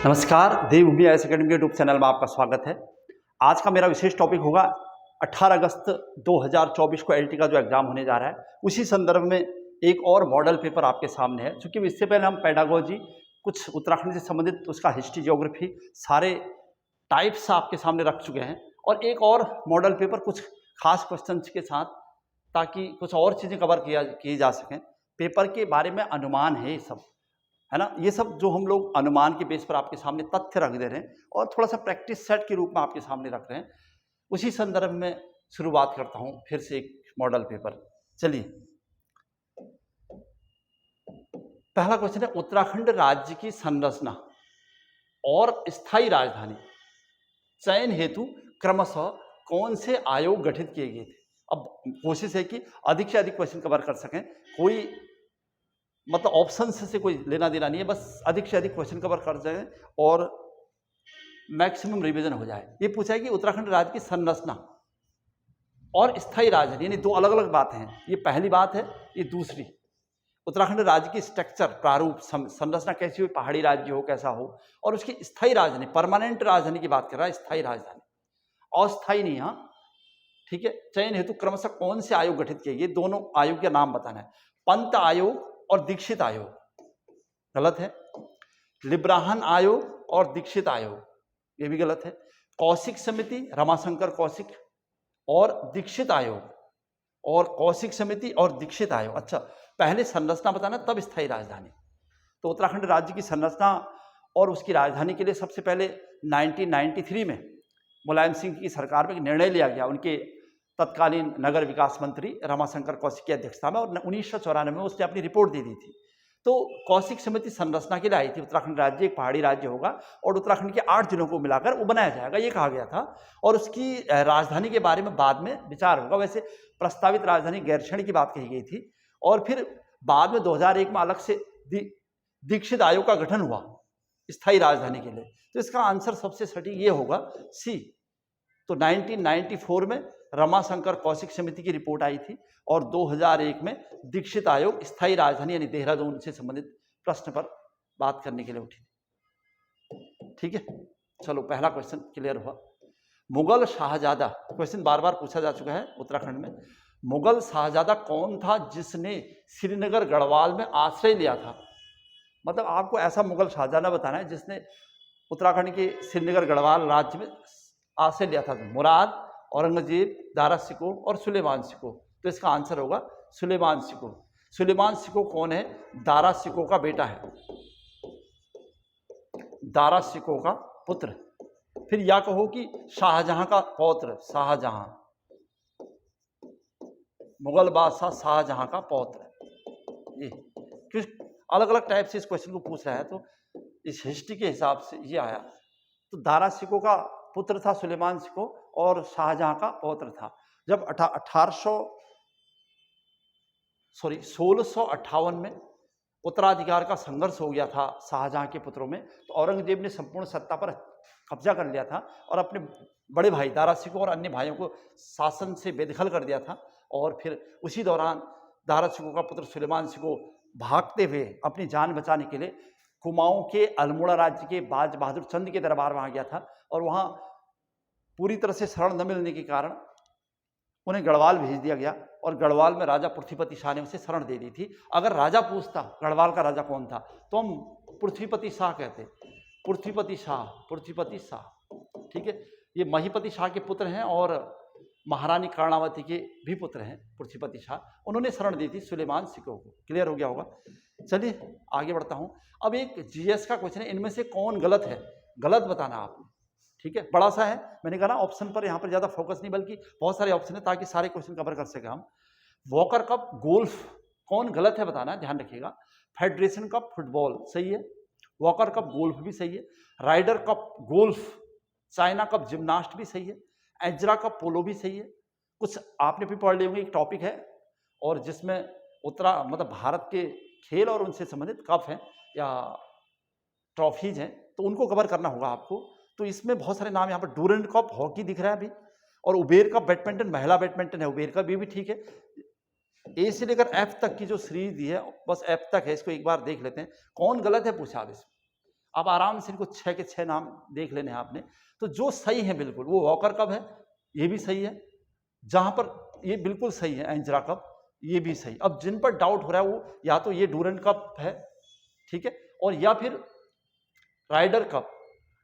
नमस्कार, देवभूमि IAS academy के YouTube channel में आपका स्वागत है। आज का मेरा विशेष टॉपिक होगा 18 अगस्त 2024 को एलटी का जो एग्जाम होने जा रहा है, उसी संदर्भ में एक और मॉडल पेपर आपके सामने है। चूंकि इससे पहले हम पेडागोजी, कुछ उत्तराखंड से संबंधित उसका हिस्ट्री, ज्योग्राफी, सारे टाइप्स आपके सामने रख चुके हैं और एक और मॉडल पेपर कुछ खास क्वेश्चन के साथ, ताकि कुछ और चीज़ें कवर की जा सकें। पेपर के बारे में अनुमान है ये सब, है ना। ये सब जो हम लोग अनुमान के बेस पर आपके सामने तथ्य रख दे रहे हैं और थोड़ा सा प्रैक्टिस सेट के रूप में आपके सामने रख रहे हैं, उसी संदर्भ में शुरुआत करता हूं फिर से एक मॉडल पेपर। चलिए, पहला क्वेश्चन है, उत्तराखंड राज्य की संरचना और स्थायी राजधानी चयन हेतु क्रमशः कौन से आयोग गठित किए गए थे। अब कोशिश है कि अधिक से अधिक क्वेश्चन कवर कर सकें, कोई मतलब ऑप्शन से कोई लेना देना नहीं है, बस अधिक से अधिक क्वेश्चन कवर कर जाए और मैक्सिमम रिवीजन हो जाए। ये पूछा है कि उत्तराखंड राज्य की संरचना और स्थायी राजधानी, यानी दो अलग अलग बातें हैं। ये पहली बात है, ये दूसरी। उत्तराखंड राज्य की स्ट्रक्चर, प्रारूप, संरचना कैसी हो, पहाड़ी राज्य हो कैसा हो, और उसकी स्थायी राजधानी, परमानेंट राजधानी की बात कर रहा है, स्थायी राजधानी, अस्थायी नहीं। हाँ, ठीक है। चयन हेतु क्रमशः कौन से आयोग गठित किए गए, दोनों आयोग के नाम बताना है। पंत आयोग और दीक्षित आयोग गलत है। लिब्राहन आयोग और दीक्षित आयोग, ये भी गलत है। कौशिक समिति, रमाशंकर कौशिक और दीक्षित आयोग, और कौशिक समिति और दीक्षित आयोग। अच्छा, पहले संरचना बताना तब स्थायी राजधानी। तो उत्तराखंड राज्य की संरचना और उसकी राजधानी के लिए सबसे पहले 1993 में मुलायम सिंह की सरकार में एक निर्णय लिया गया, उनके तत्कालीन नगर विकास मंत्री रमाशंकर कौशिक की अध्यक्षता में, और 1994 में उसने अपनी रिपोर्ट दे दी थी। तो कौशिक समिति संरचना के लिए आई थी। उत्तराखंड राज्य एक पहाड़ी राज्य होगा और उत्तराखंड के 8 जिलों को मिलाकर वो बनाया जाएगा, ये कहा गया था। और उसकी राजधानी के बारे में बाद में विचार होगा। वैसे प्रस्तावित राजधानी गैरसैंण की बात कही गई थी, और फिर बाद में 2001 में अलग से दीक्षित आयोग का गठन हुआ स्थायी राजधानी के लिए। तो इसका आंसर सबसे सटीक ये होगा, सी। तो 1994 में रमाशंकर कौशिक समिति की रिपोर्ट आई थी और 2001 में दीक्षित आयोग स्थायी राजधानी यानी देहरादून से संबंधित प्रश्न पर बात करने के लिए उठी थी। ठीक है, चलो पहला क्वेश्चन क्लियर हुआ। मुगल शाहजादा, क्वेश्चन बार बार पूछा जा चुका है उत्तराखंड में। मुगल शाहजादा कौन था जिसने श्रीनगर गढ़वाल में आश्रय लिया था। मतलब आपको ऐसा मुगल शाहजादा बताना है जिसने उत्तराखंड के श्रीनगर गढ़वाल राज्य में आश्रय लिया था। मुराद, औरंगजेब, दारा शिकोह और सुलेमान शिकोह। तो इसका आंसर होगा सुलेमान शिकोह। सुलेमान शिकोह कौन है? दारा शिकोह का बेटा है, दारा शिकोह का पुत्र। फिर या कहो कि शाहजहां का पौत्र, शाहजहां, मुगल बादशाह शाहजहां का पौत्र। ये कुछ अलग अलग टाइप से इस क्वेश्चन को पूछ रहा है, तो इस हिस्ट्री के हिसाब से ये आया। तो दारा शिकोह का पुत्र था सुलेमान शिकोह और शाहजहां का पौत्र था। जब 1658 में उत्तराधिकार का संघर्ष हो गया था शाहजहां के पुत्रों में, तो औरंगजेब ने संपूर्ण सत्ता पर कब्जा कर लिया था और अपने बड़े भाई दारा शिकोह और अन्य भाइयों को शासन से बेदखल कर दिया था। और फिर उसी दौरान दारा शिकोह का पुत्र सुलेमान शिकोह भागते हुए अपनी जान बचाने के लिए कुमाऊं के अल्मोड़ा राज्य के बाज बहादुर चंद के दरबार वहां गया था, और वहां पूरी तरह से शरण न मिलने के कारण उन्हें गढ़वाल भेज दिया गया। और गढ़वाल में राजा पृथ्वीपति शाह ने उसे शरण दे दी थी। अगर राजा पूछता गढ़वाल का राजा कौन था, तो हम पृथ्वीपति शाह कहते। पृथ्वीपति शाह, ठीक है। ये महीपति शाह के पुत्र हैं और महारानी कर्णावती के भी पुत्र हैं पृथ्वीपति शाह। उन्होंने शरण दी थी सुलेमान शिकोह को। क्लियर हो गया होगा। चलिए आगे बढ़ता हूं। अब एक जीएस का क्वेश्चन है, इनमें से कौन गलत है, गलत बताना आपने। ठीक है, बड़ा सा है, मैंने कहा ना ऑप्शन पर यहाँ पर ज्यादा फोकस नहीं, बल्कि बहुत सारे ऑप्शन है ताकि सारे क्वेश्चन कवर कर सके हम। वॉकर कप गोल्फ कौन गलत है बताना, ध्यान रखिएगा। फेडरेशन कप फुटबॉल सही है, वॉकर कप गोल्फ भी सही है, Ryder cup golf, China cup gymnast भी सही है, एजरा कप पोलो भी सही है। कुछ आपने भी पढ़ लिए होंगे, एक टॉपिक है और जिसमें मतलब भारत के खेल और उनसे संबंधित कप हैं या ट्रॉफीज हैं, तो उनको कवर करना होगा आपको। तो इसमें बहुत सारे नाम यहाँ पर, डूरेंट कप हॉकी दिख रहा है अभी, और उबेर कप बैडमिंटन, महिला बैडमिंटन है, उबेर कप भी ठीक है। ए से लेकर एफ तक की जो सीरीज दी है, बस एफ तक है, इसको एक बार देख लेते हैं कौन गलत है पूछा अब इसमें। अब आराम से इनको 6 के 6 नाम देख लेने हैं आपने। तो जो सही है बिल्कुल, वो वॉकर कप है, ये भी सही है। जहां पर ये बिल्कुल सही है एंजरा कप, ये भी सही। अब जिन पर डाउट हो रहा है वो या तो ये डूरन कप है, ठीक है, और या फिर राइडर कप।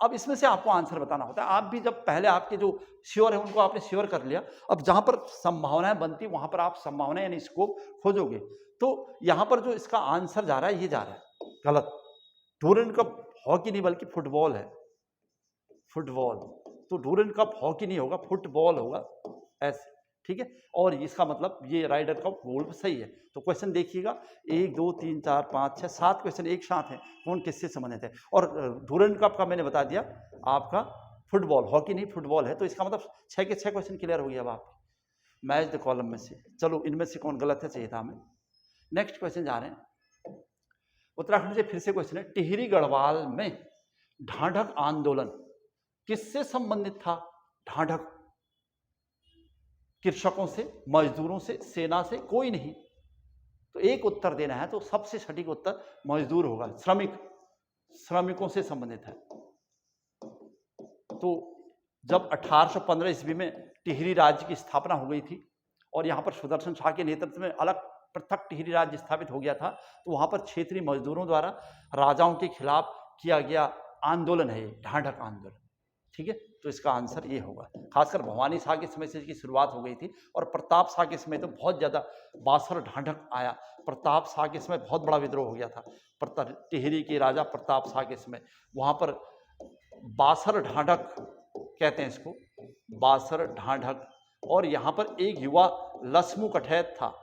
अब इसमें से आपको आंसर बताना होता है। आप भी जब पहले आपके जो श्योर है उनको आपने श्योर कर लिया, अब जहां पर संभावनाएं बनती है वहां पर आप संभावनाएं यानी स्कोप खोजोगे। तो यहां पर जो इसका आंसर जा रहा है ये जा रहा है गलत। डूरन कप हॉकी नहीं बल्कि फुटबॉल है, फुटबॉल। तो डूरन कप हॉकी नहीं होगा, फुटबॉल होगा, ऐसे, ठीक है। और इसका मतलब ये राइडर कप गोल्फ सही है। तो क्वेश्चन देखिएगा, 1 2 3 4 5 6 7 क्वेश्चन एक साथ हैं, कौन किससे संबंधित है। और डूरन कप का मैंने बता दिया आपका फुटबॉल, हॉकी नहीं फुटबॉल है। तो इसका मतलब 6 के 6 क्वेश्चन क्लियर हो गया अब आप। मैच द कॉलम में से, चलो इनमें से कौन गलत है चाहिए था हमें। नेक्स्ट क्वेश्चन जा रहे हैं उत्तराखंड से, फिर से क्वेश्चन है, टिहरी गढ़वाल में ढांढक आंदोलन किससे संबंधित था? ढांढक, कृषकों से, मजदूरों से, सेना से, कोई नहीं। तो एक उत्तर देना है, तो सबसे सटीक उत्तर मजदूर होगा, श्रमिक, श्रमिकों से संबंधित है। तो जब 1815 ईस्वी में टिहरी राज्य की स्थापना हो गई थी और यहाँ पर सुदर्शन शाह के नेतृत्व में अलग पृथक टिहरी राज्य स्थापित हो गया था, तो वहां पर क्षेत्रीय मजदूरों द्वारा राजाओं के खिलाफ किया गया आंदोलन है, ढांढक आंदोलन, ठीक है। तो इसका आंसर ये होगा। खासकर भवानी शाह के समय से इसकी शुरुआत हो गई थी और प्रताप शाह के समय तो बहुत ज्यादा बासर ढांढक आया। प्रताप शाह के समय बहुत बड़ा विद्रोह हो गया था, टिहरी के राजा प्रताप शाह के समय। वहां पर बासर ढांढक कहते हैं इसको, बासर ढांढक। और यहाँ पर एक युवा लक्ष्मू कठैत था,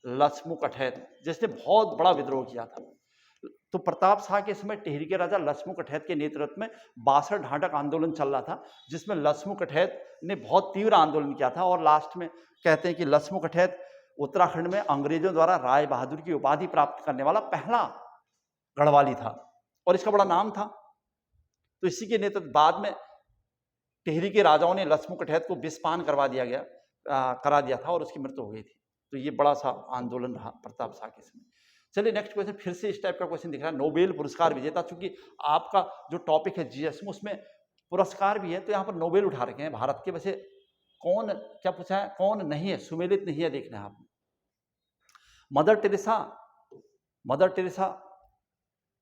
लक्ष्मू कठैत, जिसने बहुत बड़ा विद्रोह किया था। तो प्रताप शाह के समय टिहरी के राजा लक्ष्मू कठैत के नेतृत्व में बासर ढांढक आंदोलन चल रहा था, जिसमें लक्ष्मू कठैत ने बहुत तीव्र आंदोलन किया था। और लास्ट में कहते हैं कि लक्ष्मू कठैत उत्तराखंड में अंग्रेजों द्वारा राय बहादुर की उपाधि प्राप्त करने वाला पहला गढ़वाली था और इसका बड़ा नाम था। तो इसी के नेतृत्व बाद में टिहरी के राजाओं ने लक्ष्मू कठैत को विषपान करा दिया था और उसकी मृत्यु हो गई थी। तो ये बड़ा सा आंदोलन रहा प्रताप शाह के समय। चलिए नेक्स्ट क्वेश्चन, फिर से इस टाइप का क्वेश्चन दिख रहा है, नोबेल पुरस्कार विजेता। चूंकि आपका जो टॉपिक है जीएस में, उसमें पुरस्कार भी है, तो यहाँ पर नोबेल उठा रखे हैं भारत के। वैसे कौन, क्या पूछा है, कौन नहीं है, सुमेलित नहीं है, देखना है आपने। मदर टेरेसा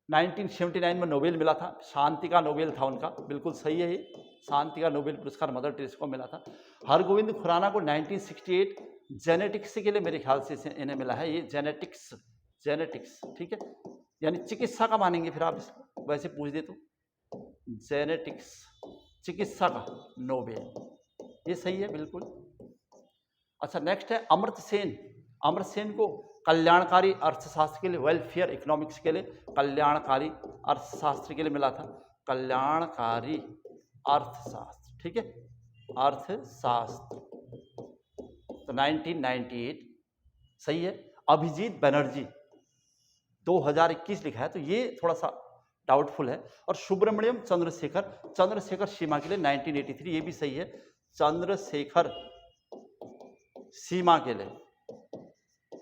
1979 में नोबेल मिला था, शांति का नोबेल था उनका, बिल्कुल सही है ये, शांति का नोबेल पुरस्कार मदर टेरेसा को मिला था। हरगोविंद खुराना को 1968 जेनेटिक्स के लिए मेरे ख्याल से इन्हें मिला है, ये जेनेटिक्स, ठीक है, यानी चिकित्सा का मानेंगे फिर आप इसको, वैसे पूछ दे तो जेनेटिक्स, चिकित्सा का नोबेल, ये सही है बिल्कुल। अच्छा नेक्स्ट है अमर्त्य सेन को कल्याणकारी अर्थशास्त्र के लिए, वेलफेयर इकोनॉमिक्स के लिए, कल्याणकारी अर्थशास्त्र के लिए मिला था, कल्याणकारी अर्थशास्त्र, ठीक है, अर्थशास्त्र। तो 1998 सही है। अभिजीत बनर्जी 2021 लिखा है, तो ये थोड़ा सा डाउटफुल है। और सुब्रमण्यम चंद्रशेखर सीमा के लिए 1983, ये भी सही है, चंद्रशेखर सीमा के लिए,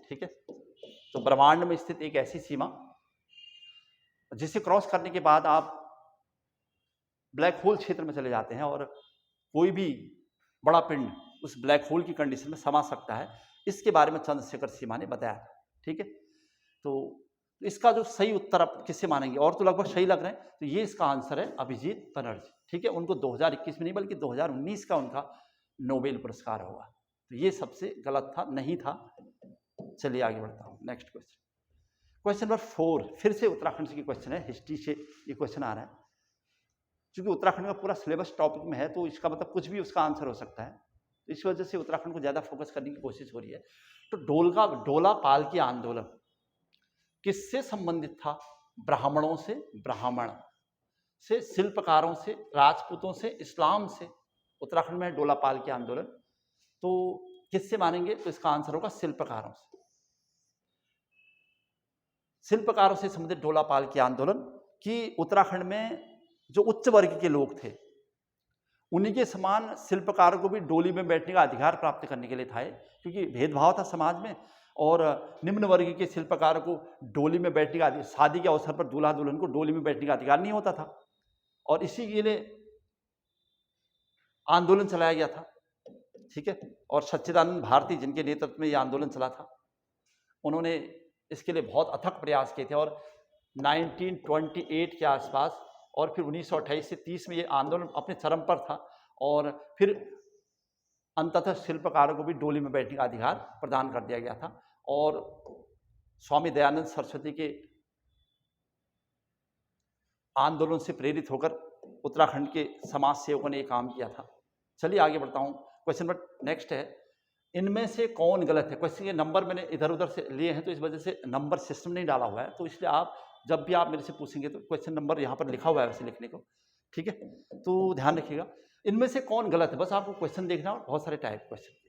ठीक है। तो ब्रह्मांड में स्थित एक ऐसी सीमा जिसे क्रॉस करने के बाद आप ब्लैक होल क्षेत्र में चले जाते हैं और कोई भी बड़ा पिंड उस ब्लैक होल की कंडीशन में समा सकता है, इसके बारे में चंद्रशेखर सीमा ने बताया, ठीक है। तो इसका जो सही उत्तर आप किससे मानेंगे, और तो लगभग सही लग रहे हैं, तो ये इसका आंसर है अभिजीत बनर्जी, ठीक है। उनको 2021 में नहीं बल्कि 2019 का उनका नोबेल पुरस्कार होगा। तो ये सबसे गलत था, नहीं था। चलिए आगे बढ़ता हूँ, नेक्स्ट क्वेश्चन नंबर 4, फिर से उत्तराखंड से क्वेश्चन है, हिस्ट्री से ये क्वेश्चन आ रहा है। क्योंकि उत्तराखंड का पूरा सिलेबस टॉपिक में है, तो इसका मतलब कुछ भी उसका आंसर हो सकता है, तो इस वजह से उत्तराखंड को ज्यादा फोकस करने की कोशिश हो रही है। तो डोला पालकी आंदोलन किससे संबंधित था? ब्राह्मणों से, ब्राह्मण से, शिल्पकारों से, राजपूतों से, इस्लाम से। उत्तराखंड में डोला पालकी आंदोलन, तो किससे मानेंगे? तो इसका आंसर होगा शिल्पकारों से। शिल्पकारों से संबंधित डोला पालकी आंदोलन कि उत्तराखंड में जो उच्च वर्ग के लोग थे उन्हीं के समान शिल्पकारों को भी डोली में बैठने का अधिकार प्राप्त करने के लिए था, क्योंकि भेदभाव था समाज में। और निम्न वर्ग के शिल्पकारों को डोली में बैठने का अधिकार, शादी के अवसर पर दूल्हा दुल्हन को डोली में बैठने का अधिकार नहीं होता था, और इसी के लिए आंदोलन चलाया गया था। ठीक है, और सच्चिदानंद भारती जिनके नेतृत्व में यह आंदोलन चला था, उन्होंने इसके लिए बहुत अथक प्रयास किए थे, और 1928 के आसपास और फिर 1928 से 30 में ये आंदोलन अपने चरम पर था, और फिर अंततः शिल्पकारों को भी डोली में बैठने का अधिकार प्रदान कर दिया गया था। और स्वामी दयानंद सरस्वती के आंदोलन से प्रेरित होकर उत्तराखंड के समाज सेवकों ने ये काम किया था। चलिए आगे बढ़ता हूँ। क्वेश्चन नंबर नेक्स्ट है, इनमें से कौन गलत है? क्वेश्चन के नंबर मैंने इधर उधर से लिए हैं, तो इस वजह से नंबर सिस्टम नहीं डाला हुआ है, तो इसलिए आप जब भी आप मेरे से पूछेंगे तो क्वेश्चन नंबर यहाँ पर लिखा हुआ है वैसे लिखने को, ठीक है, तो ध्यान रखिएगा। इनमें से कौन गलत है, बस आपको क्वेश्चन देखना और बहुत सारे टाइप क्वेश्चन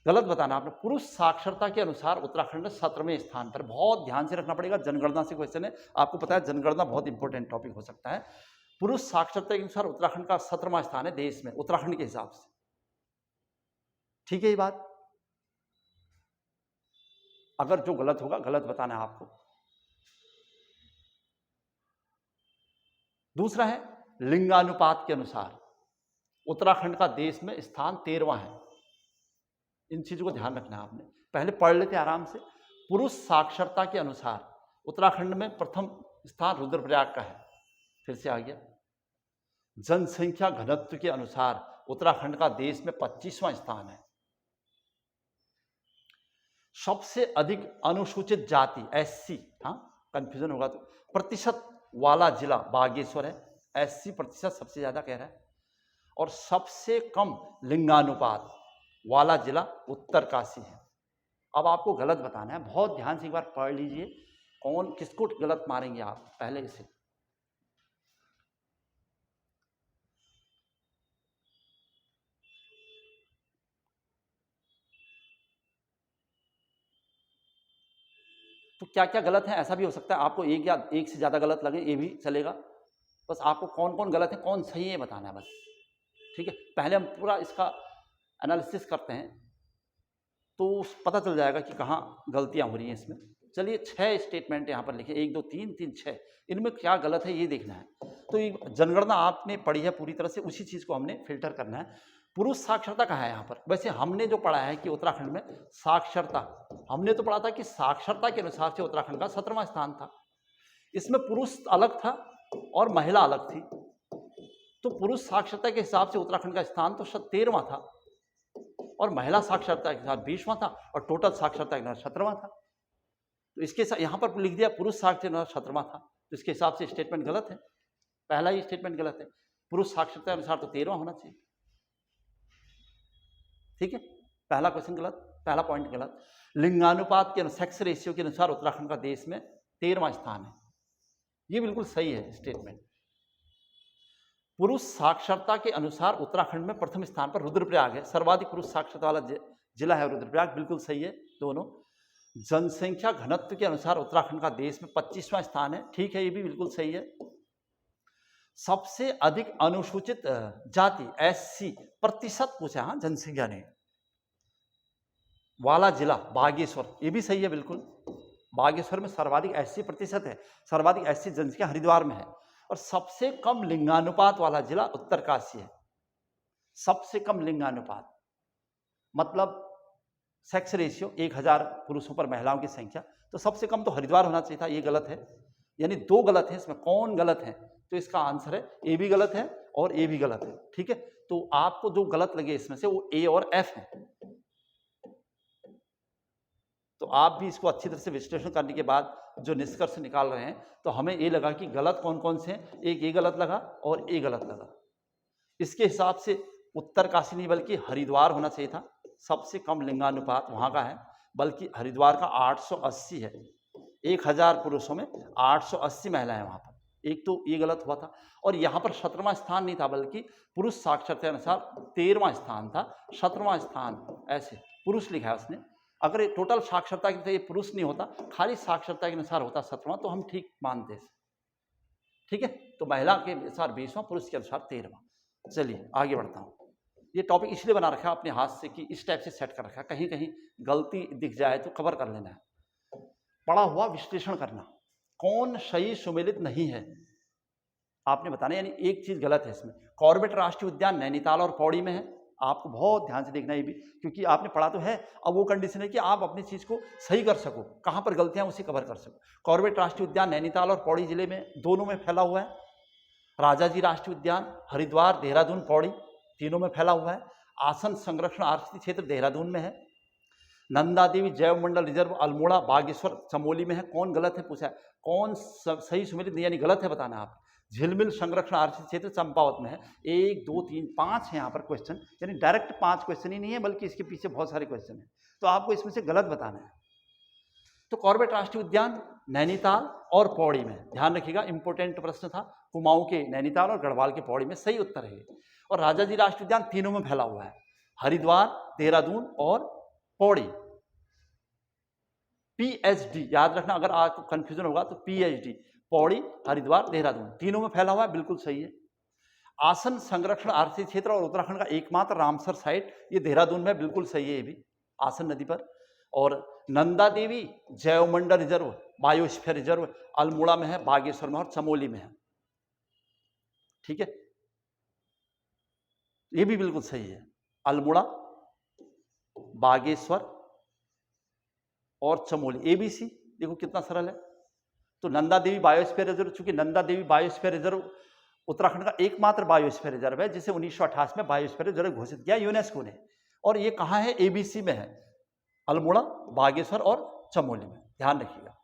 गलत बताना आपने। पुरुष साक्षरता के अनुसार उत्तराखंड 17वें स्थान पर, बहुत ध्यान से रखना पड़ेगा, जनगणना से क्वेश्चन है, आपको पता है जनगणना बहुत इंपॉर्टेंट टॉपिक हो सकता है। पुरुष साक्षरता के अनुसार उत्तराखंड का 17वां स्थान है देश में, उत्तराखंड के हिसाब से, ठीक है ये बात। अगर जो गलत होगा गलत बताना है आपको। दूसरा है लिंगानुपात के अनुसार उत्तराखंड का देश में स्थान 13वां है। इन चीजों को ध्यान रखना है आपने, पहले पढ़ लेते आराम से। पुरुष साक्षरता के अनुसार उत्तराखंड में प्रथम स्थान रुद्रप्रयाग का है, फिर से आ गया। जनसंख्या घनत्व के अनुसार उत्तराखंड का देश में 25वां स्थान है। सबसे अधिक अनुसूचित जाति एससी, हाँ कंफ्यूजन होगा तो, प्रतिशत वाला जिला बागेश्वर है, एससी प्रतिशत सबसे ज्यादा कह रहा है। और सबसे कम लिंगानुपात वाला जिला उत्तरकाशी है। अब आपको गलत बताना है, बहुत ध्यान से एक बार पढ़ लीजिए, कौन किसको गलत मारेंगे आप पहले से। तो क्या क्या गलत है, ऐसा भी हो सकता है आपको एक या एक से ज्यादा गलत लगे, ये भी चलेगा, बस आपको कौन कौन गलत है कौन सही है बताना है बस, ठीक है। पहले हम पूरा इसका एनालिसिस करते हैं तो पता चल जाएगा कि कहाँ गलतियां हो रही हैं इसमें। चलिए 6 स्टेटमेंट यहाँ पर लिखे, 1 2 3 3 6, इनमें क्या गलत है ये देखना है। तो ये जनगणना आपने पढ़ी है पूरी तरह से, उसी चीज़ को हमने फिल्टर करना है। पुरुष साक्षरता कहाँ है यहाँ पर? वैसे हमने जो पढ़ा है कि उत्तराखंड में साक्षरता, हमने तो पढ़ा था कि साक्षरता के अनुसार से उत्तराखंड का 17वां स्थान था। इसमें पुरुष अलग था और महिला अलग थी, तो पुरुष साक्षरता के हिसाब से उत्तराखंड का स्थान तो 13वां था, और महिला साक्षरता के साथ 20वां था, और टोटल साक्षरता के साथ 17वां था। तो इसके साथ यहाँ पर लिख दिया पुरुष साक्षरता 17वां था, तो इसके हिसाब से स्टेटमेंट गलत है, पहला ही स्टेटमेंट गलत है। पुरुष साक्षरता के अनुसार तो 13वां होना चाहिए, ठीक है। पहला क्वेश्चन गलत, पहला पॉइंट गलत। लिंगानुपात के सेक्स रेशियो के अनुसार उत्तराखंड का देश में 13वां स्थान है, ये बिल्कुल सही है स्टेटमेंट। पुरुष साक्षरता के अनुसार उत्तराखंड में प्रथम स्थान पर रुद्रप्रयाग है, सर्वाधिक पुरुष साक्षरता वाला जिला है रुद्रप्रयाग, बिल्कुल सही है दोनों। जनसंख्या घनत्व के अनुसार उत्तराखंड का देश में 25वां स्थान है, ठीक है, ये भी बिल्कुल सही है। सबसे अधिक अनुसूचित जाति एससी प्रतिशत पूछा, हाँ जनसंख्या ने, वाला जिला बागेश्वर, ये भी सही है बिल्कुल। बागेश्वर में सर्वाधिक एससी प्रतिशत है, सर्वाधिक एससी जनसंख्या हरिद्वार में है। और सबसे कम लिंगानुपात वाला जिला उत्तरकाशी है। सबसे कम लिंगानुपात मतलब सेक्स रेशियो 1000 पुरुषों पर महिलाओं की संख्या, तो सबसे कम तो हरिद्वार होना चाहिए था, ये गलत है। यानी 2 गलत है इसमें, कौन गलत है? तो इसका आंसर है ए भी गलत है और ए भी गलत है, ठीक है। तो आपको जो गलत लगे इसमें से वो ए और एफ है। तो आप भी इसको अच्छी तरह से विश्लेषण करने के बाद जो निष्कर्ष निकाल रहे हैं, तो हमें ये लगा कि गलत कौन कौन से हैं, एक ये गलत लगा और ए गलत लगा। इसके हिसाब से उत्तरकाशी नहीं बल्कि हरिद्वार होना चाहिए था, सबसे कम लिंगानुपात वहां का है, बल्कि हरिद्वार का 880 है। 1000 पुरुषों में 880 महिलाएं वहां पर, एक तो ये गलत हुआ था। और यहाँ पर 17वां स्थान नहीं था, बल्कि पुरुष साक्षरता के अनुसार 13वां स्थान था, 17वां स्थान ऐसे पुरुष लिखा है उसने। अगर ये टोटल साक्षरता के ये पुरुष नहीं होता, खाली साक्षरता के अनुसार होता 17वां, तो हम ठीक मानते, ठीक है। तो महिला के अनुसार 20वां, पुरुष के अनुसार 13वां। चलिए आगे बढ़ता हूँ। ये टॉपिक इसलिए बना रखा है अपने हाथ से कि इस टाइप से सेट कर रखा है, कहीं कहीं गलती दिख जाए तो कवर कर लेना है। पढ़ा हुआ विश्लेषण करना, कौन सही सुमेलित नहीं है आपने बताना, यानी एक चीज गलत है इसमें। कॉर्बेट राष्ट्रीय उद्यान नैनीताल और पौड़ी में है, आपको बहुत ध्यान से देखना है ये भी, क्योंकि आपने पढ़ा तो है, अब वो कंडीशन है कि आप अपनी चीज को सही कर सको, कहां पर गलतियां उसे कवर कर सको। कॉर्बेट राष्ट्रीय उद्यान नैनीताल और पौड़ी जिले में, दोनों में फैला हुआ है। राजाजी राष्ट्रीय उद्यान हरिद्वार, देहरादून, पौड़ी तीनों में फैला हुआ है। आसन संरक्षण आरक्षित क्षेत्र देहरादून में है। नंदा देवी जैव मंडल रिजर्व अल्मोड़ा, बागेश्वर, चमोली में है। कौन गलत है पूछा है, कौन सही सुमेलित नहीं यानी गलत है बताना आप। झिलमिल संरक्षण आरक्षित क्षेत्र चंपावत में है। 1 2 3 5 है यहाँ पर क्वेश्चन, यानी डायरेक्ट 5 क्वेश्चन ही नहीं है, बल्कि इसके पीछे बहुत सारे क्वेश्चन है, तो आपको इसमें से गलत बताना है। तो कॉर्बेट राष्ट्रीय उद्यान नैनीताल और पौड़ी में, ध्यान रखिएगा, इंपोर्टेंट प्रश्न था। कुमाऊं के नैनीताल और गढ़वाल के पौड़ी में सही उत्तर है। और राजाजी राष्ट्रीय उद्यान तीनों में फैला हुआ है, हरिद्वार, देहरादून और पौड़ी। पीएचडी याद रखना, अगर आपको कंफ्यूजन होगा तो पीएचडी, पौड़ी, हरिद्वार, देहरादून तीनों में फैला हुआ है, बिल्कुल सही है। आसन संरक्षण आरक्षित क्षेत्र और उत्तराखंड का एकमात्र रामसर साइट, ये देहरादून में बिल्कुल सही है, ये भी आसन नदी पर। और Nanda Devi जैवमंडल reserve, biosphere reserve Almora में है, बागेश्वर में और चमोली में है। ठीक है, ये भी बिल्कुल सही है। अल्मोड़ा, बागेश्वर और चमोली, एबीसी देखो कितना सरल है। तो नंदा देवी बायोस्फीयर रिजर्व, चूंकि नंदा देवी बायोस्फीयर रिजर्व उत्तराखंड का एकमात्र बायोस्फीयर रिजर्व है, जिसे 1988 में बायोस्फीयर रिजर्व घोषित किया यूनेस्को ने, और ये कहाँ है, एबीसी में है, अल्मोड़ा, बागेश्वर और चमोली में, ध्यान रखिएगा।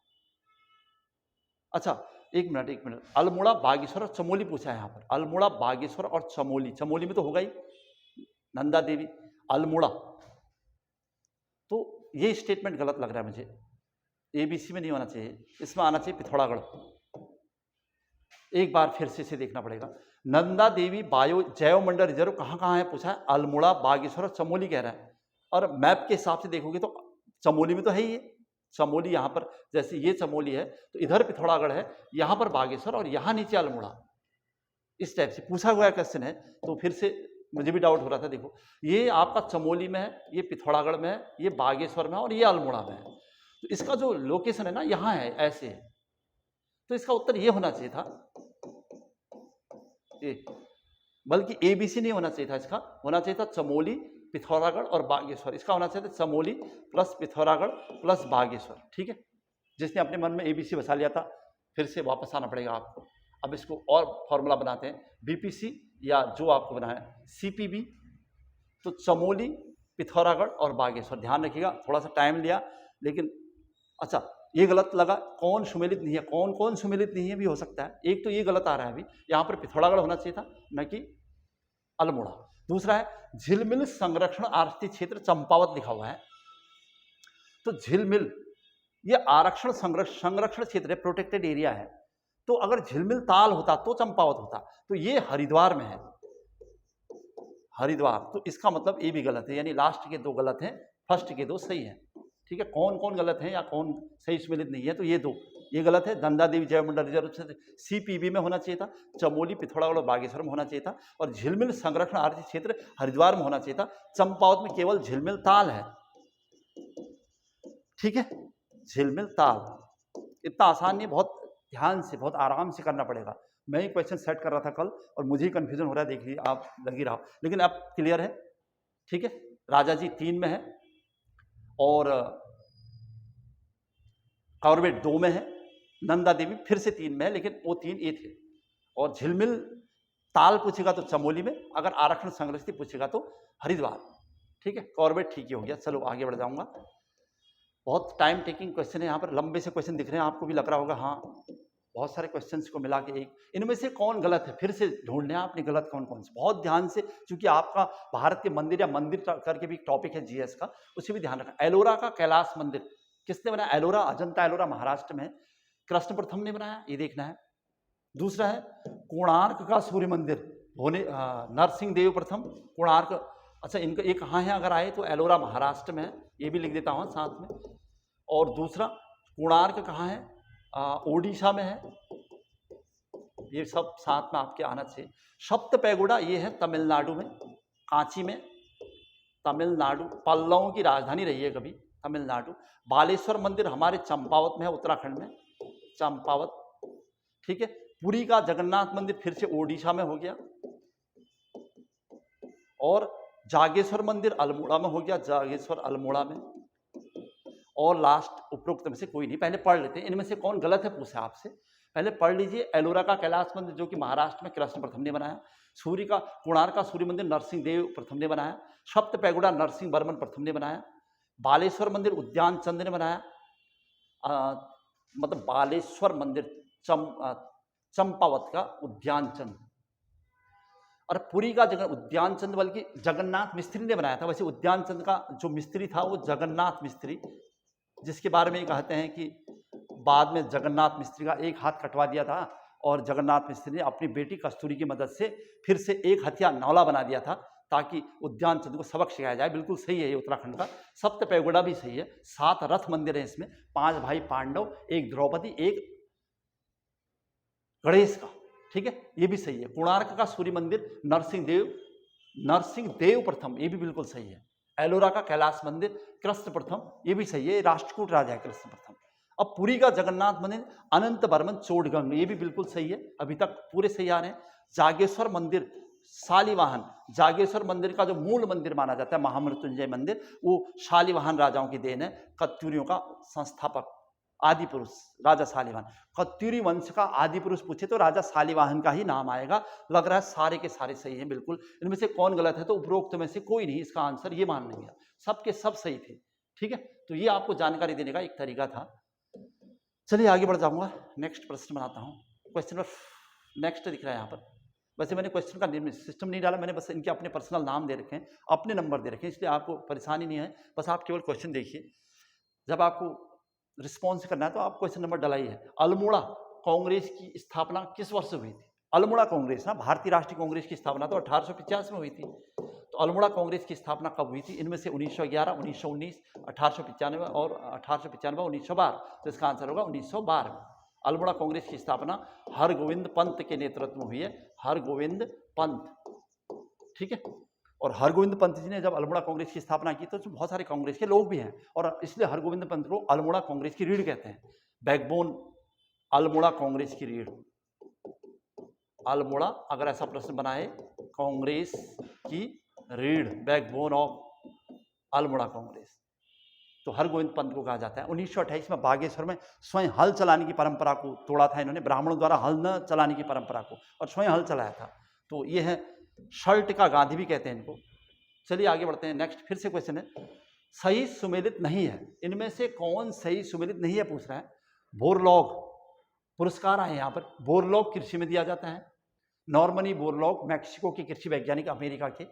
अच्छा एक मिनट, अल्मोड़ा, बागेश्वर और चमोली पूछा है यहाँ पर, अल्मोड़ा, बागेश्वर और चमोली, चमोली में तो होगा ही नंदा देवी। अल्मोड़ा, तो ये स्टेटमेंट गलत लग रहा है मुझे, एबीसी में नहीं होना चाहिए, इसमें आना चाहिए पिथौरागढ़। एक बार फिर से इसे देखना पड़ेगा। नंदा देवी बायो जैव मंडल रिजर्व कहाँ कहाँ है पूछा है, अल्मोड़ा, बागेश्वर और चमोली कह रहा है। और मैप के हिसाब से देखोगे तो चमोली में तो है ही है, चमोली यहाँ पर, जैसे ये चमोली है तो इधर पिथौरागढ़ है, यहाँ पर बागेश्वर और यहाँ नीचे अल्मोड़ा। इस टाइप से पूछा हुआ क्वेश्चन है, तो फिर से मुझे भी डाउट हो रहा था। देखो ये आपका चमोली में है, ये पिथौरागढ़ में है, ये बागेश्वर में है और ये अल्मोड़ा में है, तो इसका जो लोकेशन है ना यहाँ है, ऐसे है, तो इसका उत्तर ये होना चाहिए था, बल्कि एबीसी नहीं होना चाहिए था, इसका होना चाहिए था चमोली, पिथौरागढ़ और बागेश्वर। इसका होना चाहिए था चमोली प्लस पिथौरागढ़ प्लस बागेश्वर। ठीक है, जिसने अपने मन में एबीसी बसा लिया था, फिर से वापस आना पड़ेगा आपको। अब इसको और फॉर्मूला बनाते हैं, बीपीसी या जो आपको बनाया सीपीबी। तो चमोली, पिथौरागढ़ और बागेश्वर, ध्यान रखिएगा, थोड़ा सा टाइम लिया, लेकिन अच्छा ये गलत लगा, कौन सुमेलित नहीं है, कौन कौन सुमेलित नहीं है भी हो सकता है। एक तो ये गलत आ रहा है अभी, यहाँ पर पिथौरागढ़ होना चाहिए था, न कि अल्मोड़ा। दूसरा है झिलमिल संरक्षण आरक्षित क्षेत्र चंपावत लिखा हुआ है, तो झिलमिल ये आरक्षण संरक्षण क्षेत्र है, प्रोटेक्टेड एरिया है। तो अगर झिलमिल ताल होता तो चंपावत होता, तो ये हरिद्वार में है, हरिद्वार, तो इसका मतलब ये भी गलत है, यानी लास्ट के 2 गलत हैं, फर्स्ट के 2 सही हैं। ठीक है, कौन कौन गलत है या कौन सही सुमेलित नहीं है, तो ये 2 ये गलत है। नंदा देवी जैव मंडल रिजर्व सीपीबी में होना चाहिए था, चमोली, पिथौरागढ़ और बागेश्वर में होना चाहिए था, और झिलमिल संरक्षण आरक्षित क्षेत्र हरिद्वार में होना चाहिए था। चंपावत में केवल झिलमिल ताल है। ठीक है, झिलमिल ताल इतना आसान नहीं, बहुत ध्यान से, बहुत आराम से करना पड़ेगा। मैं ही क्वेश्चन सेट कर रहा था कल और मुझे ही कंफ्यूजन हो रहा है, देख लीजिए आप, लगी रहा, लेकिन अब क्लियर है। ठीक है, राजा जी 3 में है और कॉर्बेट 2 में है, नंदा देवी फिर से 3 में है, लेकिन वो 3 ये थे। और झिलमिल ताल पूछेगा तो चमोली में, अगर आरक्षण संरक्षित पूछेगा तो हरिद्वार। ठीक है, कॉर्बेट ठीक ही हो गया। चलो आगे बढ़ जाऊंगा, बहुत टाइम टेकिंग क्वेश्चन है, यहाँ पर लंबे से क्वेश्चन दिख रहे हैं, आपको भी लग रहा होगा हाँ बहुत सारे क्वेश्चंस को मिला के एक, इनमें से कौन गलत है फिर से ढूंढना है आपने, गलत कौन कौन से, बहुत ध्यान से, क्योंकि आपका भारत के मंदिर या मंदिर करके भी टॉपिक है जीएस का, उसे भी ध्यान रखना। एलोरा का कैलाश मंदिर किसने बनाया, एलोरा, अजंता एलोरा महाराष्ट्र में, कृष्ण प्रथम ने बनाया, ये देखना है। दूसरा है कोणार्क का सूर्य मंदिर, नरसिंह देव प्रथम, कोणार्क, अच्छा इनका ये कहाँ है, अगर आए तो एलोरा महाराष्ट्र में है, ये भी लिख देता हूँ साथ में। और दूसरा कोणार्क कहाँ है, ओडिशा में है, ये सब साथ में आपके आना चाहिए। सप्त पैगोडा ये है तमिलनाडु में, कांची में, तमिलनाडु, पल्लवों की राजधानी रही है कभी तमिलनाडु। बालेश्वर मंदिर हमारे चंपावत में है, उत्तराखंड में, चंपावत, ठीक है। पुरी का जगन्नाथ मंदिर फिर से ओडिशा में हो गया, और जागेश्वर मंदिर अल्मोड़ा में हो गया, जागेश्वर अल्मोड़ा में। और लास्ट उपरोक्त में से कोई नहीं, पहले पढ़ लेते हैं इनमें से कौन गलत है पूछा आपसे, पहले पढ़ लीजिए। एलोरा का कैलाश मंदिर जो कि महाराष्ट्र में कृष्ण प्रथम ने बनाया। सूर्य का कोणार्क का सूर्य मंदिर नरसिंह देव प्रथम ने बनाया। सप्त पैगोडा नरसिंह वर्मन प्रथम ने बनाया। बालेश्वर मंदिर उद्यान चंद ने बनाया, मतलब बालेश्वर मंदिर चंपावत का उद्यान चंद। और पुरी का उद्यान चंद बल्कि जगन्नाथ मिस्त्री ने बनाया था। वैसे उद्यान चंद का जो मिस्त्री था वो जगन्नाथ मिस्त्री, जिसके बारे में कहते हैं कि बाद में जगन्नाथ मिस्त्री का एक हाथ कटवा दिया था, और जगन्नाथ मिस्त्री ने अपनी बेटी कस्तूरी की मदद से फिर से एक हथिया नौला बना दिया था, ताकि उद्यान चंद को सबक सिखाया जाए। बिल्कुल सही है ये उत्तराखंड का। सप्त पैगोडा भी सही है। 7 रथ मंदिर है इसमें, 5 भाई पांडव, 1 द्रौपदी, 1 गणेश का, ठीक है, ये भी सही है। कोणार्क का सूर्य मंदिर नरसिंह देव प्रथम, ये भी बिल्कुल सही है। एलोरा का कैलाश मंदिर कृष्ण प्रथम, ये भी सही है, राष्ट्रकूट राजा है कृष्ण प्रथम। अब पुरी का जगन्नाथ मंदिर अनंत बर्मन चोडगंग, ये भी बिल्कुल सही है, अभी तक पूरे सही आ रहे हैं। जागेश्वर मंदिर शालिवाहन, जागेश्वर मंदिर का जो मूल मंदिर माना जाता है महामृत्युंजय मंदिर, वो शालिवाहन राजाओं की देन है। कत्यूरियों का संस्थापक आदि पुरुष राजा शालिवाहन। कत्यूरी वंश का आदि पुरुष पूछे तो राजा शालिवाहन का ही नाम आएगा। लग रहा है सारे के सारे सही हैं बिल्कुल। इनमें से कौन गलत है तो उपरोक्त में से कोई नहीं, इसका आंसर ये मान लेंगे, सबके सब सही थे, ठीक है। तो ये आपको जानकारी देने का एक तरीका था। चलिए आगे बढ़ जाऊंगा, नेक्स्ट प्रश्न बनाता हूँ। क्वेश्चन नंबर नेक्स्ट दिख रहा है यहाँ पर। वैसे मैंने क्वेश्चन का सिस्टम नहीं डाला, मैंने बस इनके अपने पर्सनल नाम दे रखे हैं, अपने नंबर दे रखे हैं, इसलिए आपको परेशानी नहीं है। बस आप केवल क्वेश्चन देखिए, जब आपको रिस्पॉन्स करना है तो आप क्वेश्चन नंबर डलाइए। अल्मोड़ा कांग्रेस की स्थापना किस वर्ष हुई थी? अल्मोड़ा कांग्रेस ना, भारतीय राष्ट्रीय कांग्रेस की स्थापना तो 1850 में हुई थी। तो अल्मोड़ा कांग्रेस की स्थापना कब हुई थी? इनमें से 1911, 1919, 1895 और 1895, 1912। तो इसका आंसर होगा 1912 में। अल्मोड़ा कांग्रेस की स्थापना हरगोविंद पंत के नेतृत्व में हुई है, हरगोविंद पंत, ठीक है। और हरगोविंद पंत जी ने जब अल्मोड़ा कांग्रेस की स्थापना की तो बहुत सारे कांग्रेस के लोग भी हैं, और इसलिए हरगोविंद पंत को अल्मोड़ा कांग्रेस की रीढ़ कहते हैं। बैकबोन अल्मोड़ा कांग्रेस की रीढ़, अल्मोड़ा अगर ऐसा प्रश्न बना है, कांग्रेस की रीढ़, बैकबोन ऑफ अल्मोड़ा कांग्रेस, तो हरगोविंद पंत को कहा जाता है। 1928 में बागेश्वर में स्वयं हल चलाने की परंपरा को तोड़ा था इन्होंने, ब्राह्मणों द्वारा हल न चलाने की परंपरा को, और स्वयं हल चलाया था। तो ये है शर्ट का गांधी भी कहते हैं इनको। चलिए आगे बढ़ते हैं। नेक्स्ट फिर से क्वेश्चन है, सही सुमेलित नहीं है, इनमें से कौन सही सुमेलित नहीं है पूछ रहा है। बोरलॉग पुरस्कार आए यहाँ पर, बोरलॉग कृषि में दिया जाता है। नॉर्मनी बोरलॉग मैक्सिको के कृषि वैज्ञानिक, अमेरिका के।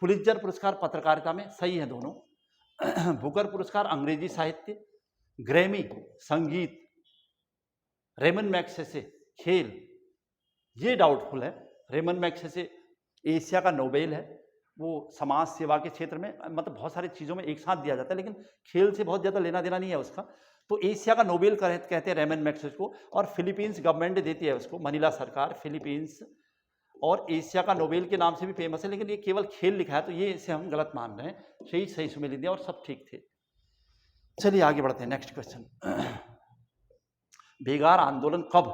पुलित्जर पुरस्कार पत्रकारिता में, सही है दोनों। बुकर पुरस्कार अंग्रेजी साहित्य। ग्रैमी संगीत। रेमन मैग्सेसे खेल, ये डाउटफुल है। रेमन मैग्सेसे एशिया का नोबेल है, वो समाज सेवा के क्षेत्र में, मतलब बहुत सारी चीज़ों में एक साथ दिया जाता है, लेकिन खेल से बहुत ज़्यादा लेना देना नहीं है उसका। तो एशिया का नोबेल कहते हैं रेमन मैग्सेसे को, और फिलीपींस गवर्नमेंट देती है उसको, मनीला सरकार, फिलीपींस, और एशिया का नोबेल के नाम से भी फेमस है। लेकिन ये केवल खेल लिखा है, तो ये इसे हम गलत मान रहे हैं। सही सुमेलित दिया और सब ठीक थे। चलिए आगे बढ़ते हैं। नेक्स्ट क्वेश्चन, बेगार आंदोलन कब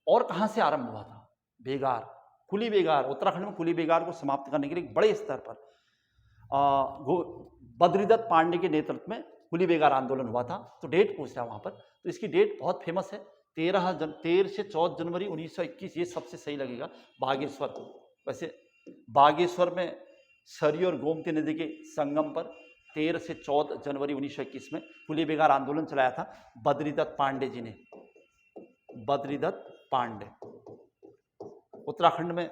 और कहां से आरंभ हुआ था? बेगार, कुली बेगार, उत्तराखंड में कुली बेगार को समाप्त करने के लिए बड़े स्तर पर बद्रीदत्त पांडे के नेतृत्व में कुली बेगार आंदोलन हुआ था। तो डेट पूछ रहा है वहां पर, तो इसकी डेट बहुत फेमस है, 13 से 14 जनवरी 1921, ये सबसे सही लगेगा। बागेश्वर, वैसे बागेश्वर में सरयू और गोमती नदी के संगम पर 13 से 14 जनवरी 1921 में कुली बेगार आंदोलन चलाया था बद्रीदत्त पांडे जी ने। बद्रीदत्त पांडे, उत्तराखंड में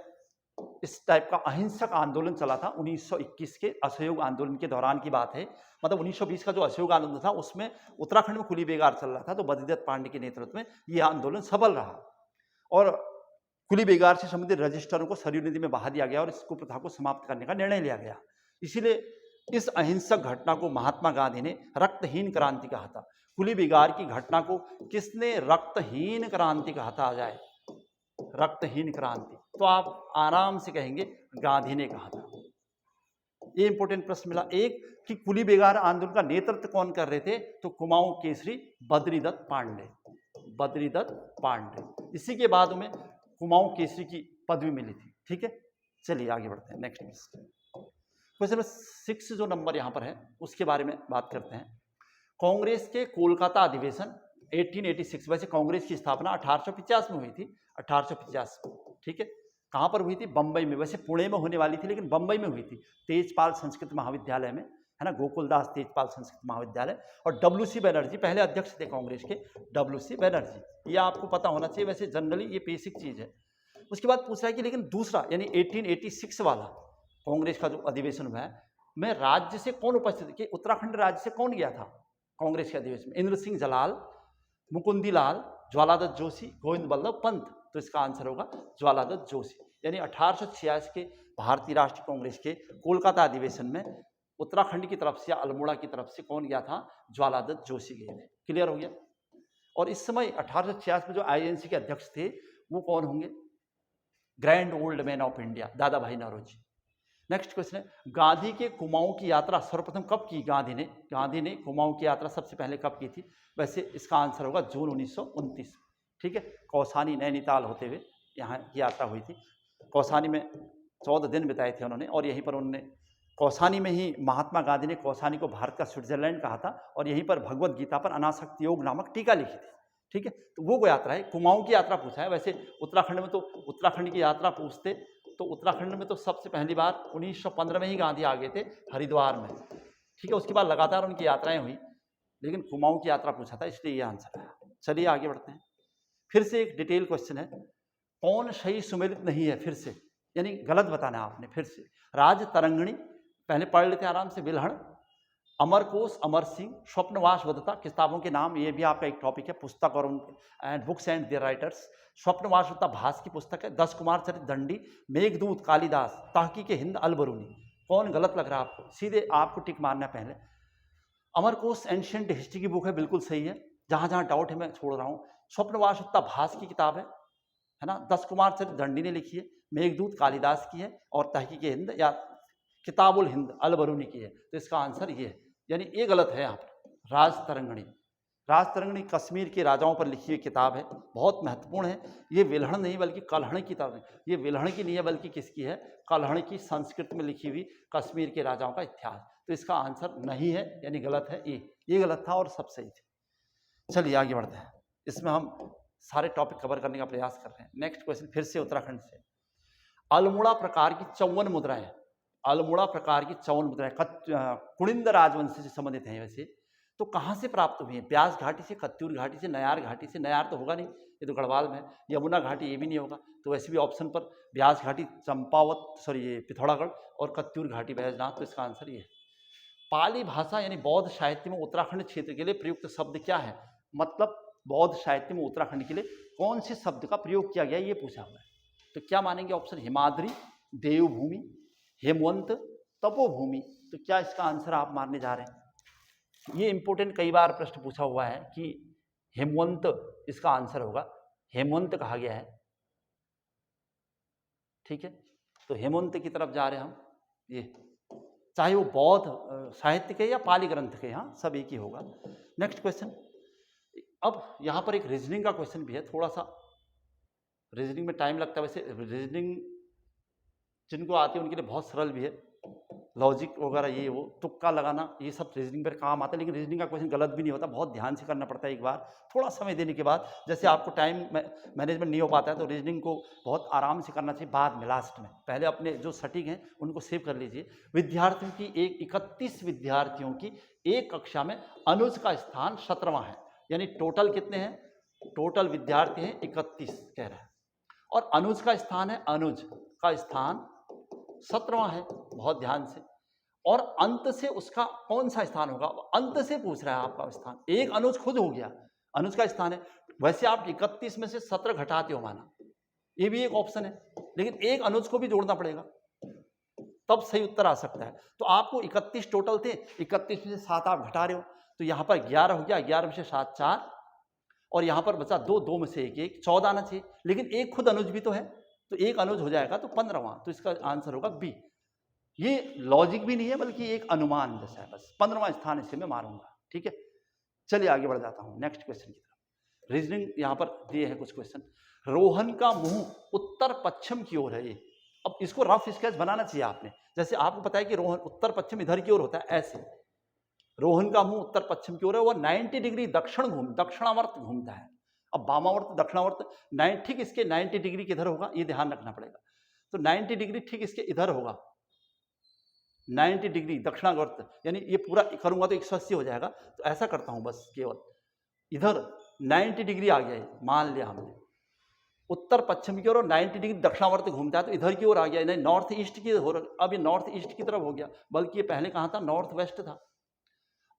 इस टाइप का अहिंसक आंदोलन चला था 1921 के असहयोग आंदोलन के दौरान की बात है। मतलब 1920 का जो असहयोग आंदोलन था उसमें उत्तराखंड में कुली बेगार चल रहा था, तो बद्रीदत्त पांडे के नेतृत्व में यह आंदोलन सफल रहा, और कुली बेगार से संबंधित रजिस्टरों को सरयू नदी में बहा दिया गया और इस कुप्रथा को समाप्त करने का निर्णय लिया गया। इसीलिए इस अहिंसक घटना को महात्मा गांधी ने रक्तहीन क्रांति कहा था। कुली बेगार की घटना को किसने रक्तहीन क्रांति कहा था? आ जाए, रक्तहीन क्रांति, तो आप आराम से कहेंगे गांधी ने कहा था। ये इंपॉर्टेंट प्रश्न मिला। एक कि कुली बेगार आंदोलन का नेतृत्व कौन कर रहे थे, तो कुमाऊं केसरी बद्रीदत्त पांडे, बद्रीदत्त पांडे। इसी के बाद में कुमाऊं केसरी की पदवी मिली थी। ठीक है, चलिए आगे बढ़ते हैं। नेक्स्ट क्वेश्चन नंबर 6 जो नंबर यहाँ पर है उसके बारे में बात करते हैं। कांग्रेस के कोलकाता अधिवेशन 1886, वैसे कांग्रेस की स्थापना 1850 में हुई थी, 1850। ठीक है, कहाँ पर हुई थी, बम्बई में। वैसे पुणे में होने वाली थी लेकिन बम्बई में हुई थी, तेजपाल संस्कृत महाविद्यालय में, है ना, गोकुलदास तेजपाल संस्कृत महाविद्यालय। और डब्ल्यू.सी. बनर्जी पहले अध्यक्ष थे कांग्रेस के, डब्ल्यू.सी. बनर्जी, ये आपको पता होना चाहिए, वैसे जनरली ये बेसिक चीज है। उसके बाद पूछ रहा है कि लेकिन दूसरा यानी 1886 वाला कांग्रेस का जो अधिवेशन हुआ है में राज्य से कौन उपस्थित, कि उत्तराखंड राज्य से कौन गया था कांग्रेस के अधिवेशन में, इंद्र सिंह जलाल, मुकुंदी लाल, ज्वालादत्त जोशी, गोविंद बल्लभ पंत। तो इसका आंसर होगा ज्वालादत्त जोशी। यानी 1886 के भारतीय राष्ट्रीय कांग्रेस के कोलकाता अधिवेशन में उत्तराखंड की तरफ से या अल्मोड़ा की तरफ से कौन गया था, ज्वालादत्त जोशी गए थे। क्लियर हो गया। और इस समय 1886 में जो आईएनसी के अध्यक्ष थे वो कौन होंगे, grand old man of India, दादा भाई नौरोजी। नेक्स्ट क्वेश्चन है, गांधी के कुमाऊं की यात्रा सर्वप्रथम कब की गांधी ने कुमाऊं की यात्रा सबसे पहले कब की थी, वैसे इसका आंसर होगा जून 1929। ठीक है, कौसानी नैनीताल होते हुए यहाँ की यात्रा हुई थी। कौसानी में 14 दिन बिताए थे उन्होंने, और यहीं पर उन्होंने कौसानी में ही महात्मा गांधी ने कौसानी को भारत का स्विट्जरलैंड कहा था, और यहीं पर भगवत गीता पर अनासक्ति योग नामक टीका लिखी थी। ठीक है, तो वो यात्रा है। कुमाऊं की यात्रा पूछा है, वैसे उत्तराखंड में तो उत्तराखंड की यात्रा पूछते तो उत्तराखंड में तो सबसे पहली बार 1915 में ही गांधी आ गए थे हरिद्वार में। ठीक है, उसके बाद लगातार उनकी यात्राएं हुई, लेकिन कुमाऊं की यात्रा पूछा था, इसलिए ये आंसर है। चलिए आगे बढ़ते हैं। फिर से एक डिटेल क्वेश्चन है, कौन सही सुमेलित नहीं है, फिर से यानी गलत बताना है आपने। फिर से राज तरंगिणी, पहले पढ़ लेते हैं आराम से, विलहण, अमरकोश, अमर सिंह, स्वप्नवास वदता, किताबों के नाम, ये भी आपका एक टॉपिक है, पुस्तक और उनके and books and their writers. Svapnavasavadatta Bhasa की पुस्तक है। 10 कुमार चरित दंडी, मेघदूत कालिदास, तहकीक हिंद अलबरूनी। कौन गलत लग रहा है आपको, सीधे आपको टिक मारना है पहले। अमरकोश एंशियंट हिस्ट्री की बुक है, बिल्कुल सही है, जहां जहां डाउट है मैं छोड़ रहा हूँ। स्वप्नवास वदता भास की किताब है ना, 10 कुमार चरित दंडी ने लिखी है। मेघदूत कालिदास की है, और तहकीक हिंद या किताबुल हिंद अलबरूनी की है। तो इसका आंसर ये है, यानी ये गलत है यहाँ पर। राज तरंगिणी, राज तरंगिणी कश्मीर के राजाओं पर लिखी हुई किताब है, बहुत महत्वपूर्ण है। ये विलहण नहीं बल्कि कल्हण की तरह, ये विलहण की नहीं है बल्कि किसकी है, कल्हण की, संस्कृत में लिखी हुई कश्मीर के राजाओं का इतिहास। तो इसका आंसर नहीं है, यानी गलत है ये गलत था और सब सही थे। चलिए आगे बढ़ते हैं, इसमें हम सारे टॉपिक कवर करने का प्रयास कर रहे हैं। नेक्स्ट क्वेश्चन फिर से उत्तराखंड से, अल्मोड़ा प्रकार की 54 मुद्राएं, अल्मोड़ा प्रकार की 54 मुद्राएं कुणिंद राजवंश से संबंधित हैं। वैसे तो कहाँ से प्राप्त हुई है, ब्यास घाटी से, कत्यूर घाटी से, नयार घाटी से। नयार तो होगा नहीं, ये तो गढ़वाल में है। यमुना घाटी, ये भी नहीं होगा। तो वैसे भी ऑप्शन पर ब्यास घाटी, चंपावत, सॉरी ये पिथौरागढ़, और कत्यूर घाटी बैजनाथ। तो इसका आंसर ये है। पाली भाषा यानी बौद्ध साहित्य में उत्तराखंड क्षेत्र के लिए प्रयुक्त शब्द क्या है, मतलब बौद्ध साहित्य में उत्तराखंड के लिए कौन से शब्द का प्रयोग किया गया, ये पूछा हुआ है। तो क्या मानेंगे ऑप्शन, हिमाद्री, देवभूमि, हेमवंत, तपोभूमि। तो क्या इसका आंसर आप मानने जा रहे हैं, ये इंपॉर्टेंट कई बार प्रश्न पूछा हुआ है कि हेमवंत इसका आंसर होगा, हेमवंत कहा गया है। ठीक है, तो हेमवंत की तरफ जा रहे हैं हम, ये चाहे वो बौद्ध साहित्य के या पाली ग्रंथ के, यहाँ सब एक ही होगा। नेक्स्ट क्वेश्चन, अब यहाँ पर एक रीजनिंग का क्वेश्चन भी है, थोड़ा सा रीजनिंग में टाइम लगता है। वैसे रीजनिंग जिनको आती है उनके लिए बहुत सरल भी है, लॉजिक वगैरह ये वो तुक्का लगाना ये सब रीजनिंग पर काम आता है। लेकिन रीजनिंग का क्वेश्चन गलत भी नहीं होता, बहुत ध्यान से करना पड़ता है। एक बार थोड़ा समय देने के बाद, जैसे आपको टाइम मैनेजमेंट नहीं हो पाता है तो रीजनिंग को बहुत आराम से करना चाहिए, बाद में लास्ट में। पहले अपने जो सटीक हैं उनको सेव कर लीजिए। विद्यार्थियों की 31 विद्यार्थियों की एक कक्षा में अनुज का स्थान 17वां है, यानी टोटल कितने हैं, टोटल विद्यार्थी हैं 31 कह रहा है, और अनुज का स्थान है, अनुज का स्थान 17वां है, बहुत ध्यान से। और अंत से उसका कौन सा स्थान होगा, अंत से पूछ रहा है आपका स्थान। एक अनुज खुद हो गया, अनुज का स्थान है। वैसे आप 31 में से 17 घटाते हो माना, ये भी एक ऑप्शन है, लेकिन एक अनुज को भी जोड़ना पड़ेगा तब सही उत्तर आ सकता है। तो आपको 31 टोटल थे, 31 में से 7 आप घटा रहे हो, तो यहाँ पर 11 हो गया, 11 में से 7 4, और यहाँ पर बचा 2, 2 में से 1, 14 आना चाहिए। लेकिन एक खुद अनुज भी तो है, तो एक अनुज हो जाएगा तो 15वां। तो इसका आंसर होगा बी। ये लॉजिक भी नहीं है बल्कि एक अनुमान जैसा है, बस 15वां स्थान इसे मैं मारूंगा। ठीक है, चलिए आगे बढ़ जाता हूं नेक्स्ट क्वेश्चन की तरफ। रीजनिंग यहां पर दिए हैं कुछ क्वेश्चन। रोहन का मुंह उत्तर पश्चिम की ओर है। ये अब इसको रफ स्केच बनाना चाहिए आपने। जैसे आपको पता है कि रोहन उत्तर पश्चिम इधर की ओर होता है, ऐसे रोहन का मुंह उत्तर पश्चिम की ओर है, वह 90 डिग्री दक्षिणावर्त घूमता है। अब वामावर्त दक्षिणावर्त ठीक इसके 90 डिग्री किधर होगा ये ध्यान रखना पड़ेगा। तो 90 डिग्री ठीक इसके इधर होगा, 90 डिग्री दक्षिणावर्त, यानी ये पूरा करूंगा तो 180 हो जाएगा। तो ऐसा करता हूं बस, केवल इधर 90 डिग्री आ गया है, मान लिया हमने उत्तर पश्चिम की ओर और 90 डिग्री दक्षिणावर्त घूमता है तो इधर की ओर आ गया, नहीं नॉर्थ ईस्ट की ओर। अब ये नॉर्थ ईस्ट की तरफ हो गया, बल्कि ये पहले कहां था, नॉर्थ वेस्ट था।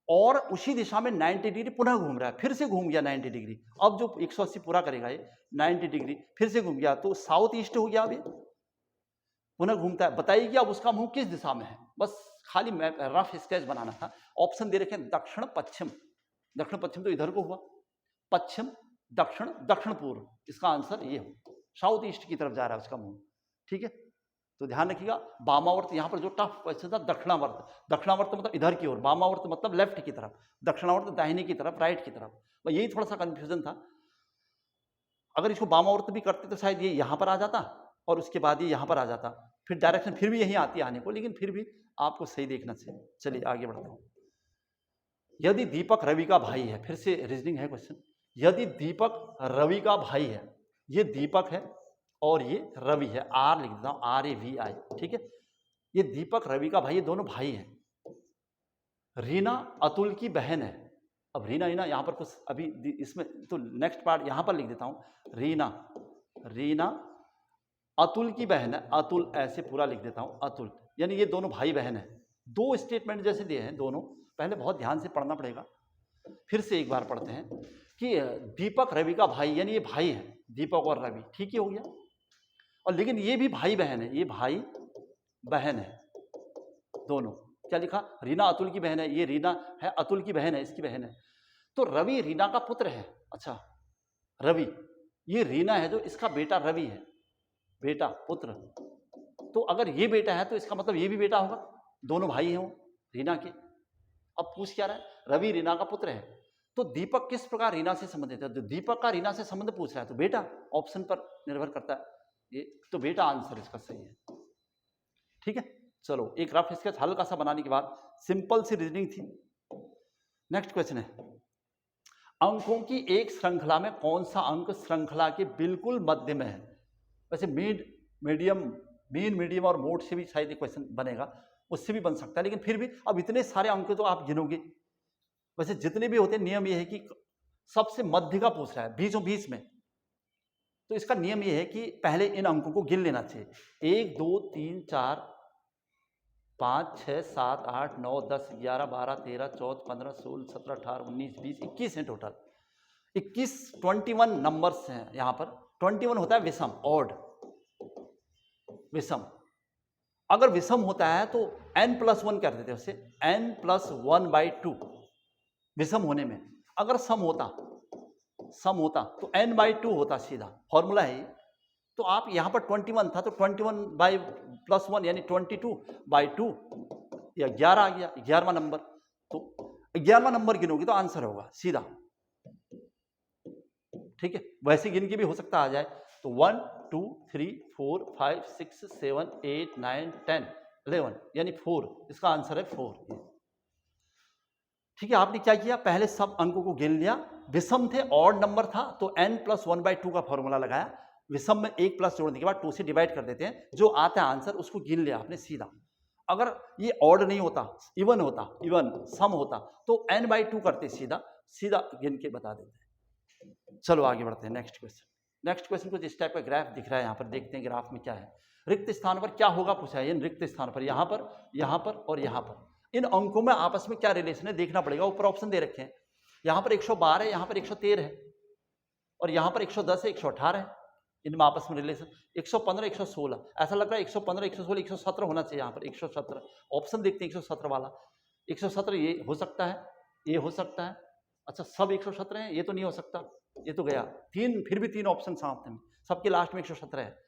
और उसी दिशा में 90 डिग्री पुनः घूम रहा है, फिर से घूम गया 90 डिग्री। अब जो 180 पूरा करेगा ये 90 डिग्री फिर से घूम गया, तो साउथ ईस्ट हो गया। अभी पुनः घूमता है। बताइए कि अब उसका मुंह किस दिशा में है, बस खाली मैप रफ स्केच बनाना था। ऑप्शन दे रखे हैं दक्षिण पश्चिम। दक्षिण पश्चिम तो इधर को हुआ, पश्चिम दक्षिण दक्षिण पूर्व, इसका आंसर ये हो, साउथ ईस्ट की तरफ जा रहा है उसका मुंह। ठीक है, तो ध्यान रखिएगा। वामावर्त यहाँ पर जो टफ क्वेश्चन था, दक्षिणावर्त। दक्षिणावर्त मतलब इधर की ओर, वामावर्त मतलब लेफ्ट की तरफ, दक्षिणावर्त दाहिने की तरफ, राइट की तरफ। यही थोड़ा सा कंफ्यूजन था। अगर इसको वामावर्त भी करते तो शायद ये यहाँ पर आ जाता और उसके बाद ये यहाँ पर आ जाता, फिर डायरेक्शन फिर भी यहीं आती आने को, लेकिन फिर भी आपको सही देखना चाहिए। चलिए आगे बढ़ता हूँ। यदि दीपक रवि का भाई है, फिर से रीजनिंग है क्वेश्चन। यदि दीपक रवि का भाई है, ये दीपक है और ये रवि है, आर लिख देता हूं, RAVI। ठीक है, ये दीपक रवि का भाई, ये दोनों भाई हैं। रीना अतुल की बहन है। अब रीना यहां पर कुछ अभी इसमें तो नेक्स्ट पार्ट यहां पर लिख देता हूं। रीना अतुल की बहन है, अतुल ऐसे पूरा लिख देता हूं, अतुल, यानी ये दोनों भाई बहन है। दो स्टेटमेंट जैसे दिए हैं दोनों, पहले बहुत ध्यान से पढ़ना पड़ेगा। फिर से एक बार पढ़ते हैं कि दीपक रवि का भाई, यानी ये भाई है दीपक और रवि, ठीक ही हो गया। और लेकिन ये भी भाई बहन है, ये भाई बहन है दोनों। क्या लिखा, रीना अतुल की बहन है, ये रीना है अतुल की बहन है, इसकी बहन है। तो रवि रीना का पुत्र है। अच्छा, रवि, ये रीना है जो इसका बेटा रवि है, बेटा पुत्र। तो अगर ये बेटा है तो इसका मतलब ये भी बेटा होगा, दोनों भाई हैं वो रीना के। अब पूछ क्या रहा है, रवि रीना का पुत्र है, तो दीपक किस प्रकार रीना से संबंधित है। तो दीपक का रीना से संबंध पूछ रहा है, तो बेटा ऑप्शन पर निर्भर करता है ये, तो बेटा आंसर इसका सही है। ठीक है, चलो एक रफ स्केच हल्का सा बनाने के बाद, सिंपल सी रीजनिंग थी। नेक्स्ट क्वेश्चन है, अंकों की एक श्रृंखला में कौन सा अंक श्रृंखला के बिल्कुल मध्य में है। वैसे मीन मीडियम और मोड से भी शायद क्वेश्चन बनेगा, उससे भी बन सकता है, लेकिन फिर भी अब इतने सारे अंक तो आप गिनोगे। वैसे जितने भी होते हैं नियम ये है कि सबसे मध्य का पूछ रहा है, बीचों बीच में, तो इसका नियम ये है कि पहले इन अंकों को गिन लेना चाहिए। 1 2 3 4 5 6 7 8 9 10 11 12 13 14 15 16 17 18 19 20 21 हैं टोटल। 21 नंबर्स हैं यहाँ पर। 21 होता है विषम, ऑड विषम। अगर विषम होता है तो n+1 कर देते हैं उसे, n+1/2 विषम होने में। अगर सम होता तो n/2 होता, सीधा फॉर्मूला है ये। तो आप यहाँ पर 21 था तो 21/+1 यानी 22/2 या 11 आ गया, 11वां नंबर। तो 11वां नंबर गिनोगे तो आंसर होगा सीधा। ठीक है, वैसे गिन के भी हो सकता आ जाए। तो 1 2 3 4 5 6 7 8 9 10 11 यानी 4, इसका आंसर है 4। ठीक है, आपने क्या किया, पहले सब अंकों को गिन लिया। विषम थे, ऑड नंबर था, तो n+1/2 का फॉर्मूला लगाया। विषम में 1 प्लस जोड़ने के बाद 2 से डिवाइड कर देते हैं, जो आता है आंसर उसको गिन लिया आपने सीधा। अगर ये ऑड नहीं होता, इवन सम होता तो n/2 करते, सीधा गिन के बता देते। चलो आगे बढ़ते हैं। नेक्स्ट क्वेश्चन कुछ इस टाइप का ग्राफ दिख रहा है, यहाँ पर देखते हैं ग्राफ में क्या है। रिक्त स्थान पर क्या होगा पूछा है। इन रिक्त स्थान पर यहाँ पर और यहाँ पर इन अंकों में आपस में क्या रिलेशन है देखना पड़ेगा। ऊपर ऑप्शन दे रखे हैं, यहाँ पर 112 है, यहाँ पर 113 है, और यहाँ पर 110 है, 118 है। इनमें आपस में रिलेशन 115 116, ऐसा लग रहा है 115 116 117 होना चाहिए। यहाँ पर 117 ऑप्शन देखते हैं, 117 वाला 117 ये हो सकता है, ये हो सकता है। अच्छा, सब 117 है, ये तो नहीं हो सकता, ये तो गया। फिर भी 3 ऑप्शन सामने में, सबके लास्ट में 117 है।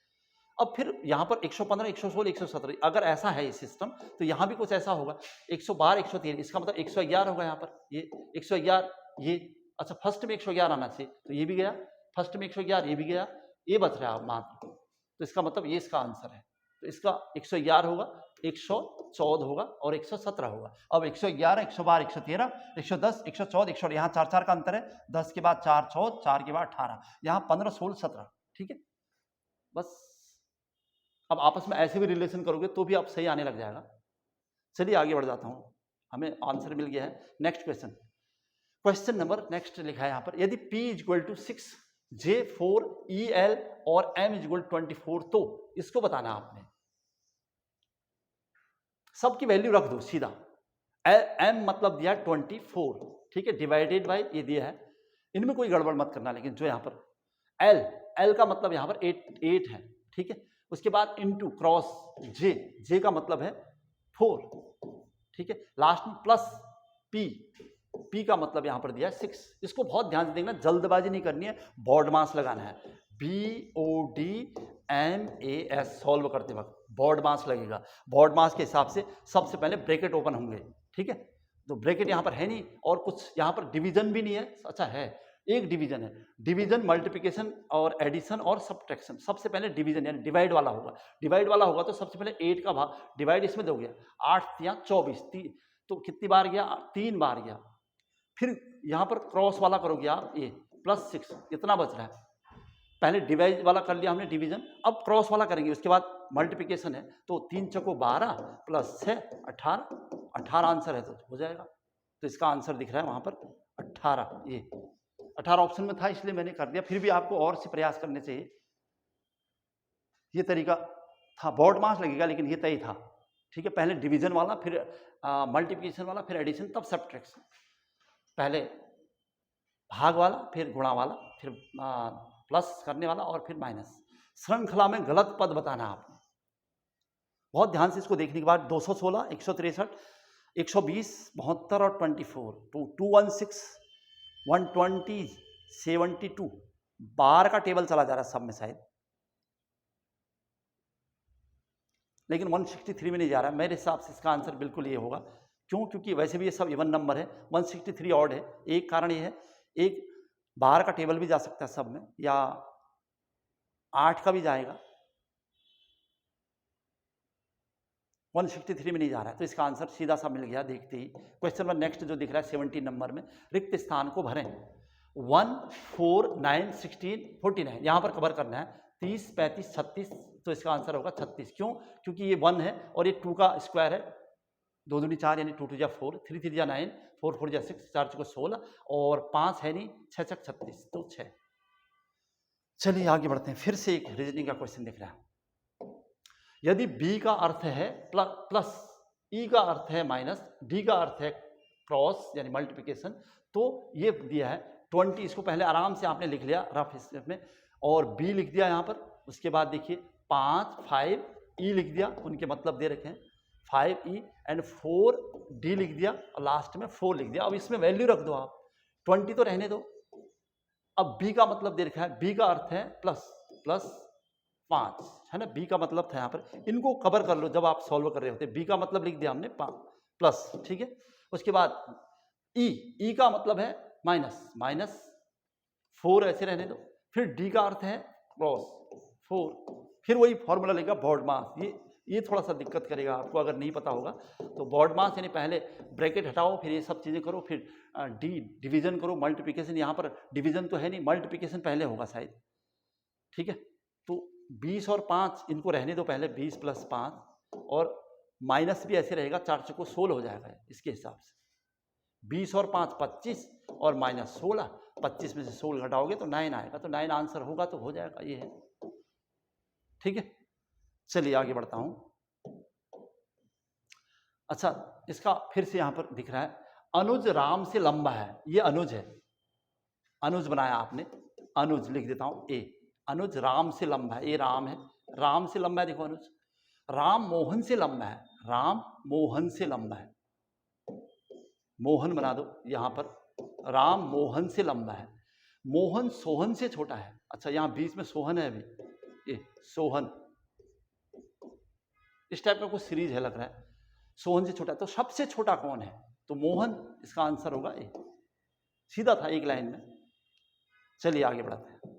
अब फिर यहाँ पर 115, 116, 117, अगर ऐसा है ये सिस्टम तो यहाँ भी कुछ ऐसा होगा 112, 113, इसका मतलब 111 होगा यहाँ पर, ये 111, ये अच्छा फर्स्ट में 111 आना चाहिए, तो ये भी गया, फर्स्ट में 111, ये भी गया, ये बच रहा है मात्र, तो इसका मतलब ये इसका आंसर है। तो इसका 111 होगा, 114 होगा और 117 होगा। अब 111, 112, 113, 110, 114, 116, यहाँ 4 का अंतर है, 10 के बाद 4, 14, 4 के बाद 18, यहाँ 15, 16, 17, ठीक है। बस अब आपस में ऐसे भी रिलेशन करोगे तो भी आप सही आने लग जाएगा। चलिए आगे बढ़ जाता हूँ, हमें आंसर मिल गया है। Next question, question number next लिखा है यहाँ पर, यदि P = 6, J4, EL और M = 24, तो इसको बताना आपने। सबकी वैल्यू रख दो सीधा, M मतलब दिया 24, ठीक है, डिवाइडेड बाय ये दिया है, इनमें कोई गड़बड़ मत करना, लेकिन जो यहाँ पर L का मतलब यहाँ पर 8 है, ठीक है। उसके बाद इनटू क्रॉस J का मतलब है 4, ठीक है। लास्ट में प्लस P का मतलब यहाँ पर दिया है 6। इसको बहुत ध्यान से देखना, जल्दबाजी नहीं करनी है, बॉड मास लगाना है, BODMAS सॉल्व करते वक्त बॉड मास लगेगा। बॉड मास के हिसाब से सबसे पहले ब्रैकेट ओपन होंगे, ठीक है। तो ब्रैकेट यहाँ पर है नहीं और कुछ यहाँ पर डिवीजन भी नहीं है, अच्छा है एक डिवीजन है, डिवीजन मल्टीप्लिकेशन और एडिशन और सब्ट्रैक्शन। सबसे पहले डिवीजन यानी डिवाइड वाला होगा, डिवाइड वाला होगा तो सबसे पहले 8 का भाग डिवाइड इसमें दोगे, 8 या 24, तो कितनी बार गया, 3 बार गया। फिर यहाँ पर क्रॉस वाला करोगे आप, ये +6 इतना बच रहा है। पहले डिवाइड वाला कर लिया हमने डिवीजन, अब क्रॉस वाला करेंगे, उसके बाद मल्टीप्लिकेशन है, तो 3 चौको 12 + 6 18 आंसर है, तो हो जाएगा। तो इसका आंसर दिख रहा है वहाँ पर 18, ये 18 ऑप्शन में था इसलिए मैंने कर दिया, फिर भी आपको और से प्रयास करने चाहिए। ये तरीका था, बॉड मास लगेगा लेकिन ये तय था, ठीक है। पहले डिवीजन वाला, फिर मल्टीप्लिकेशन वाला, फिर एडिशन, तब सब्ट्रैक्शन। पहले भाग वाला, फिर गुणा वाला, फिर प्लस करने वाला और फिर माइनस। श्रृंखला में गलत पद बताना आपने, बहुत ध्यान से इसको देखने के बाद 216, 163, 120, 72 और 24, 216, 120, 72, बार का टेबल चला जा रहा है सब में शायद, लेकिन 163 में नहीं जा रहा है। मेरे हिसाब से इसका आंसर बिल्कुल ये होगा, क्यों? क्योंकि वैसे भी ये सब इवन नंबर है, 163 ऑड है। एक कारण ये है, एक बार का टेबल भी जा सकता है सब में, या 8 का भी जाएगा, 163 में नहीं जा रहा है, तो इसका आंसर सीधा सा मिल गया देखते ही। क्वेश्चन नंबर नेक्स्ट जो दिख रहा है 17 नंबर में, रिक्त स्थान को भरें। 1, 4, 9, 16, 49 यहाँ पर कवर करना है, 30, 35, 36, तो इसका आंसर होगा 36। क्यों? क्योंकि ये 1 है और ये 2 का स्क्वायर है, 2 दूनी 4 यानी 2 2 जा 4, 3 3 जा 9, 4 4 जा 6, 4 4 16 और 5 है नहीं, 6 6 36, तो 6। चलिए आगे बढ़ते हैं, फिर से एक रीजनिंग का क्वेश्चन दिख रहा है। यदि B का अर्थ है प्लस, E का अर्थ है माइनस, D का अर्थ है क्रॉस यानी मल्टीप्लिकेशन, तो ये दिया है 20। इसको पहले आराम से आपने लिख लिया रफ स्टेप में, और B लिख दिया यहाँ पर। उसके बाद देखिए 5, 5, E लिख दिया, उनके मतलब दे रखे हैं 5E एंड 4D लिख दिया, और लास्ट में 4 लिख दिया। अब इसमें वैल्यू रख दो आप, 20 तो रहने दो। अब B का मतलब दे रखा है, B का अर्थ है प्लस 5 है ना, B का मतलब था यहाँ पर, इनको कवर कर लो जब आप सॉल्व कर रहे होते। B का मतलब लिख दिया हमने प्लस, ठीक है। उसके बाद E का मतलब है माइनस 4 ऐसे रहने दो। फिर D का अर्थ है क्रॉस 4, फिर वही फॉर्मूला लेगा बॉड मास। ये थोड़ा सा दिक्कत करेगा आपको अगर नहीं पता होगा तो। बॉड मास यानी पहले ब्रैकेट हटाओ, फिर ये सब चीज़ें करो, फिर डिवीजन करो, मल्टीप्लिकेशन, यहाँ पर डिवीजन तो है नहीं, मल्टीप्लिकेशन पहले होगा शायद, ठीक है। तो 20 और 5 इनको रहने दो पहले, 20 + 5, और माइनस भी ऐसे रहेगा, 4 चौको 16 हो जाएगा इसके हिसाब से। 20 और 5 25 और माइनस 16, 25 में से 16 घटाओगे तो 9 आएगा, तो 9 आंसर होगा, तो हो जाएगा, ये है, ठीक है। चलिए आगे बढ़ता हूं। अच्छा, इसका फिर से यहां पर दिख रहा है, अनुज राम से लंबा है। ये अनुज है, अनुज बनाया आपने, अनुज लिख देता हूं ए। अनुज राम से लंबा है, ये राम है, राम से लंबा है, देखो अनुज। राम मोहन से लंबा है, राम मोहन से लंबा है, मोहन बना दो यहां पर, राम मोहन से लंबा है। मोहन सोहन से छोटा है। अच्छा, यहां बीच में सोहन है अभी, ये सोहन, इस टाइप का कुछ सीरीज है लग रहा है। सोहन से छोटा, तो सबसे छोटा कौन है? तो मोहन इसका आंसर होगा ए। सीधा था, एक लाइन में। चलिए आगे बढ़ाते हैं।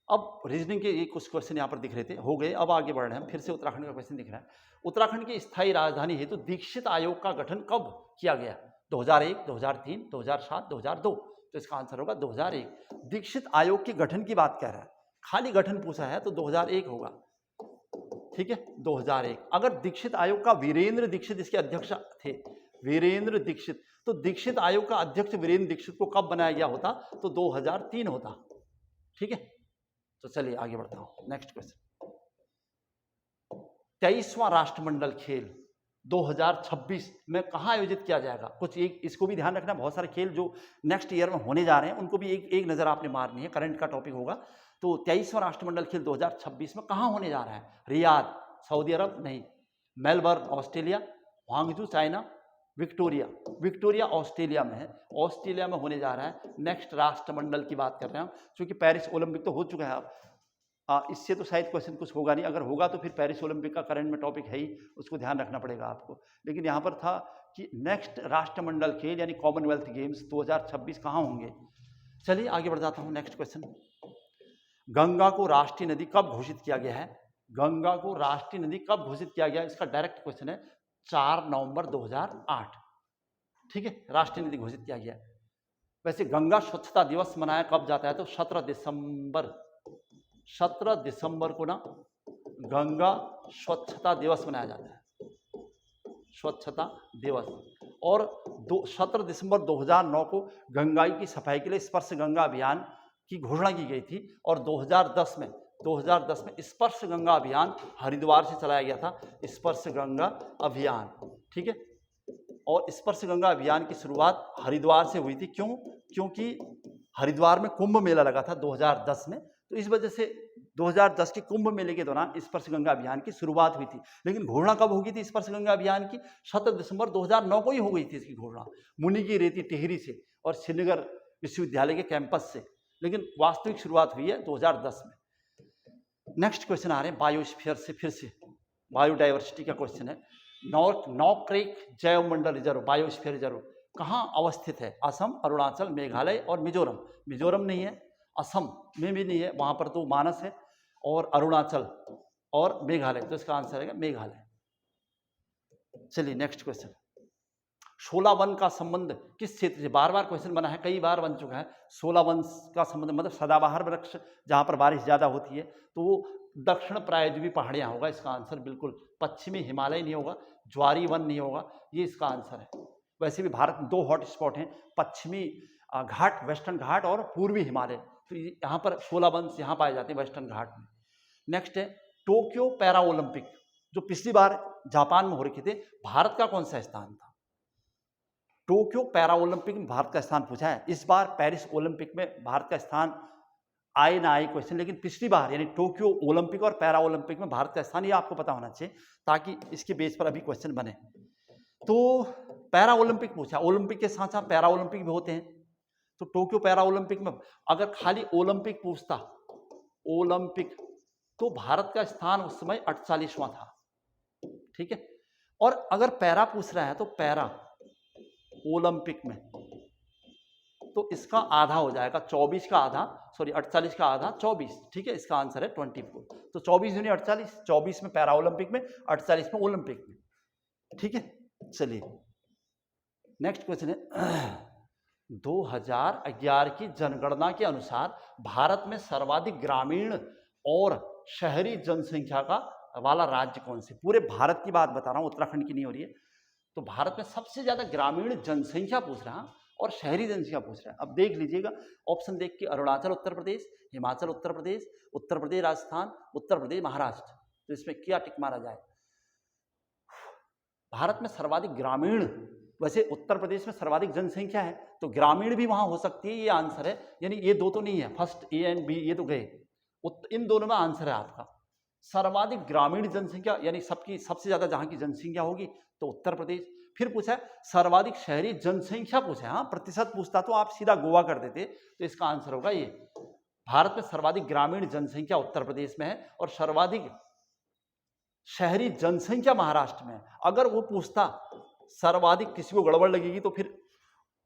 अब रीजनिंग के ये कुछ क्वेश्चन यहाँ पर दिख रहे थे, हो गए। अब आगे बढ़ रहे हैं, फिर से उत्तराखंड का क्वेश्चन दिख रहा है। उत्तराखंड की स्थायी राजधानी हेतु दीक्षित आयोग का गठन कब किया गया? 2001, 2003, 2007, 2002। तो इसका आंसर होगा 2001। दीक्षित आयोग के गठन की बात कह रहा है, खाली गठन पूछा है तो 2001 होगा। ठीक है, 2001। अगर दीक्षित आयोग का वीरेंद्र दीक्षित इसके अध्यक्ष थे, वीरेंद्र दीक्षित, तो दीक्षित आयोग का अध्यक्ष वीरेंद्र दीक्षित को कब बनाया गया होता? तो 2003 होता। ठीक है, तो चलिए आगे बढ़ता हूं। नेक्स्ट क्वेश्चन, 23वां राष्ट्रमंडल खेल 2026 में कहां आयोजित किया जाएगा? कुछ एक इसको भी ध्यान रखना, बहुत सारे खेल जो नेक्स्ट ईयर में होने जा रहे हैं उनको भी एक नजर आपने मारनी है, करंट का टॉपिक होगा। तो 23वां राष्ट्रमंडल खेल 2026 में कहां होने जा रहा है? रियाद सऊदी अरब नहीं, Melbourne Australia, हांगजू China, Victoria Australia में है, ऑस्ट्रेलिया में होने जा रहा है। नेक्स्ट राष्ट्रमंडल की बात कर रहे हैं हम, क्योंकि पेरिस ओलंपिक तो हो चुका है अब। इससे तो शायद क्वेश्चन कुछ होगा नहीं, अगर होगा तो फिर पेरिस ओलंपिक का करंट में टॉपिक है ही, उसको ध्यान रखना पड़ेगा आपको। लेकिन यहाँ पर था कि नेक्स्ट राष्ट्रमंडल खेल यानी कॉमनवेल्थ गेम्स 2026 कहाँ होंगे। चलिए आगे बढ़ जाता हूँ। नेक्स्ट क्वेश्चन, गंगा को राष्ट्रीय नदी कब घोषित किया गया है? गंगा को राष्ट्रीय नदी कब घोषित किया गया? इसका डायरेक्ट क्वेश्चन है, 4 नवंबर 2008। ठीक है, राष्ट्रीय नदी घोषित किया गया। वैसे गंगा स्वच्छता दिवस मनाया कब जाता है? तो 17 दिसंबर को ना गंगा स्वच्छता दिवस मनाया जाता है, स्वच्छता दिवस। और 17 दिसंबर 2009 को गंगा की सफाई के लिए स्पर्श गंगा अभियान की घोषणा की गई थी। और 2010 में स्पर्श गंगा अभियान हरिद्वार से चलाया गया था, स्पर्श गंगा अभियान। ठीक है, और स्पर्श गंगा अभियान की शुरुआत हरिद्वार से हुई थी। क्यों? क्योंकि हरिद्वार में कुंभ मेला लगा था 2010 में, तो इस वजह से 2010 के कुंभ मेले के दौरान स्पर्श गंगा अभियान की शुरुआत हुई थी। लेकिन घोषणा कब हो गई थी स्पर्श गंगा अभियान की? 17 दिसंबर 2009 को ही हो गई थी इसकी घोषणा, मुनि की रेती टिहरी से और श्रीनगर विश्वविद्यालय के कैंपस से। लेकिन वास्तविक शुरुआत हुई है 2010 में। नेक्स्ट क्वेश्चन आ रहे हैं बायोस्फीयर से, फिर से बायोडाइवर्सिटी का क्वेश्चन है। नौक्रेक जैव मंडल रिजर्व, बायोस्फीयर रिजर्व कहाँ अवस्थित है? असम, अरुणाचल, मेघालय और मिजोरम। मिजोरम नहीं है, असम में भी नहीं है, वहां पर तो मानस है, और अरुणाचल और मेघालय, तो इसका आंसर है मेघालय। चलिए नेक्स्ट क्वेश्चन, शोला वन का संबंध किस क्षेत्र से? बार बार क्वेश्चन बना है, कई बार बन चुका है। शोला वन का संबंध मतलब सदाबहार वृक्ष जहां पर बारिश ज्यादा होती है, तो वो दक्षिण प्रायद्वीपीय पहाड़ियां होगा इसका आंसर बिल्कुल। पश्चिमी हिमालय नहीं होगा, ज्वारी वन नहीं होगा, ये इसका आंसर है। वैसे भी भारत में 2 हॉट स्पॉट हैं, पश्चिमी घाट, वेस्टर्न घाट और पूर्वी हिमालय, तो यहाँ पर शोला वन यहाँ पाए जाते हैं वेस्टर्न घाट में। नेक्स्ट है टोक्यो पैरा ओलंपिक, जो पिछली बार जापान में हो रखे थे, भारत का कौन सा स्थान था? टोक्यो पैरा ओलंपिक में भारत का स्थान पूछा है। इस बार पेरिस ओलंपिक में भारत का स्थान आए ना आए क्वेश्चन, लेकिन पिछली बार यानी टोक्यो ओलंपिक और पैरा ओलंपिक में भारत का स्थान, ये आपको पता होना चाहिए ताकि इसके बेस पर अभी क्वेश्चन बने। तो पैरा ओलंपिक पूछा, ओलंपिक के साथ साथ पैरा ओलंपिक भी होते हैं, तो टोक्यो पैरा ओलंपिक में अगर खाली ओलंपिक पूछता, ओलंपिक, तो भारत का स्थान उस समय 48वां था। ठीक है, और अगर पैरा पूछ रहा है तो पैरा ओलंपिक में तो इसका आधा हो जाएगा, 24 का आधा, सॉरी 48 का आधा 24। ठीक है, इसका आंसर है 24। तो 24 दूनी 48, 24 में पैरा ओलंपिक में, 48 में ओलंपिक में। ठीक है, चलिए नेक्स्ट क्वेश्चन है 2011 की जनगणना के अनुसार भारत में सर्वाधिक ग्रामीण और शहरी जनसंख्या का वाला राज्य कौन से? पूरे भारत की बात बता रहा हूं, उत्तराखंड की नहीं हो रही है। तो भारत में सबसे ज्यादा ग्रामीण जनसंख्या पूछ रहा और शहरी जनसंख्या पूछ रहा है। अब देख लीजिएगा ऑप्शन देख के, अरुणाचल उत्तर प्रदेश, हिमाचल उत्तर प्रदेश, उत्तर प्रदेश राजस्थान, उत्तर प्रदेश महाराष्ट्र, तो इसमें क्या टिक मारा जाए? भारत में सर्वाधिक ग्रामीण, वैसे उत्तर प्रदेश में सर्वाधिक जनसंख्या है तो ग्रामीण भी वहां हो सकती है, ये आंसर है। यानी ये दो तो नहीं है, फर्स्ट ए एंड बी ये तो गए, इन दोनों में आंसर है आपका। सर्वाधिक ग्रामीण जनसंख्या यानी सबकी सबसे ज्यादा जहां की जनसंख्या होगी तो उत्तर प्रदेश। फिर पूछा है सर्वाधिक शहरी जनसंख्या पूछा है, हाँ प्रतिशत पूछता तो आप सीधा गोवा कर देते, तो इसका आंसर होगा ये। भारत में सर्वाधिक ग्रामीण जनसंख्या उत्तर प्रदेश में है और सर्वाधिक शहरी जनसंख्या महाराष्ट्र में है। अगर वो पूछता सर्वाधिक, किसी को गड़बड़ लगेगी तो फिर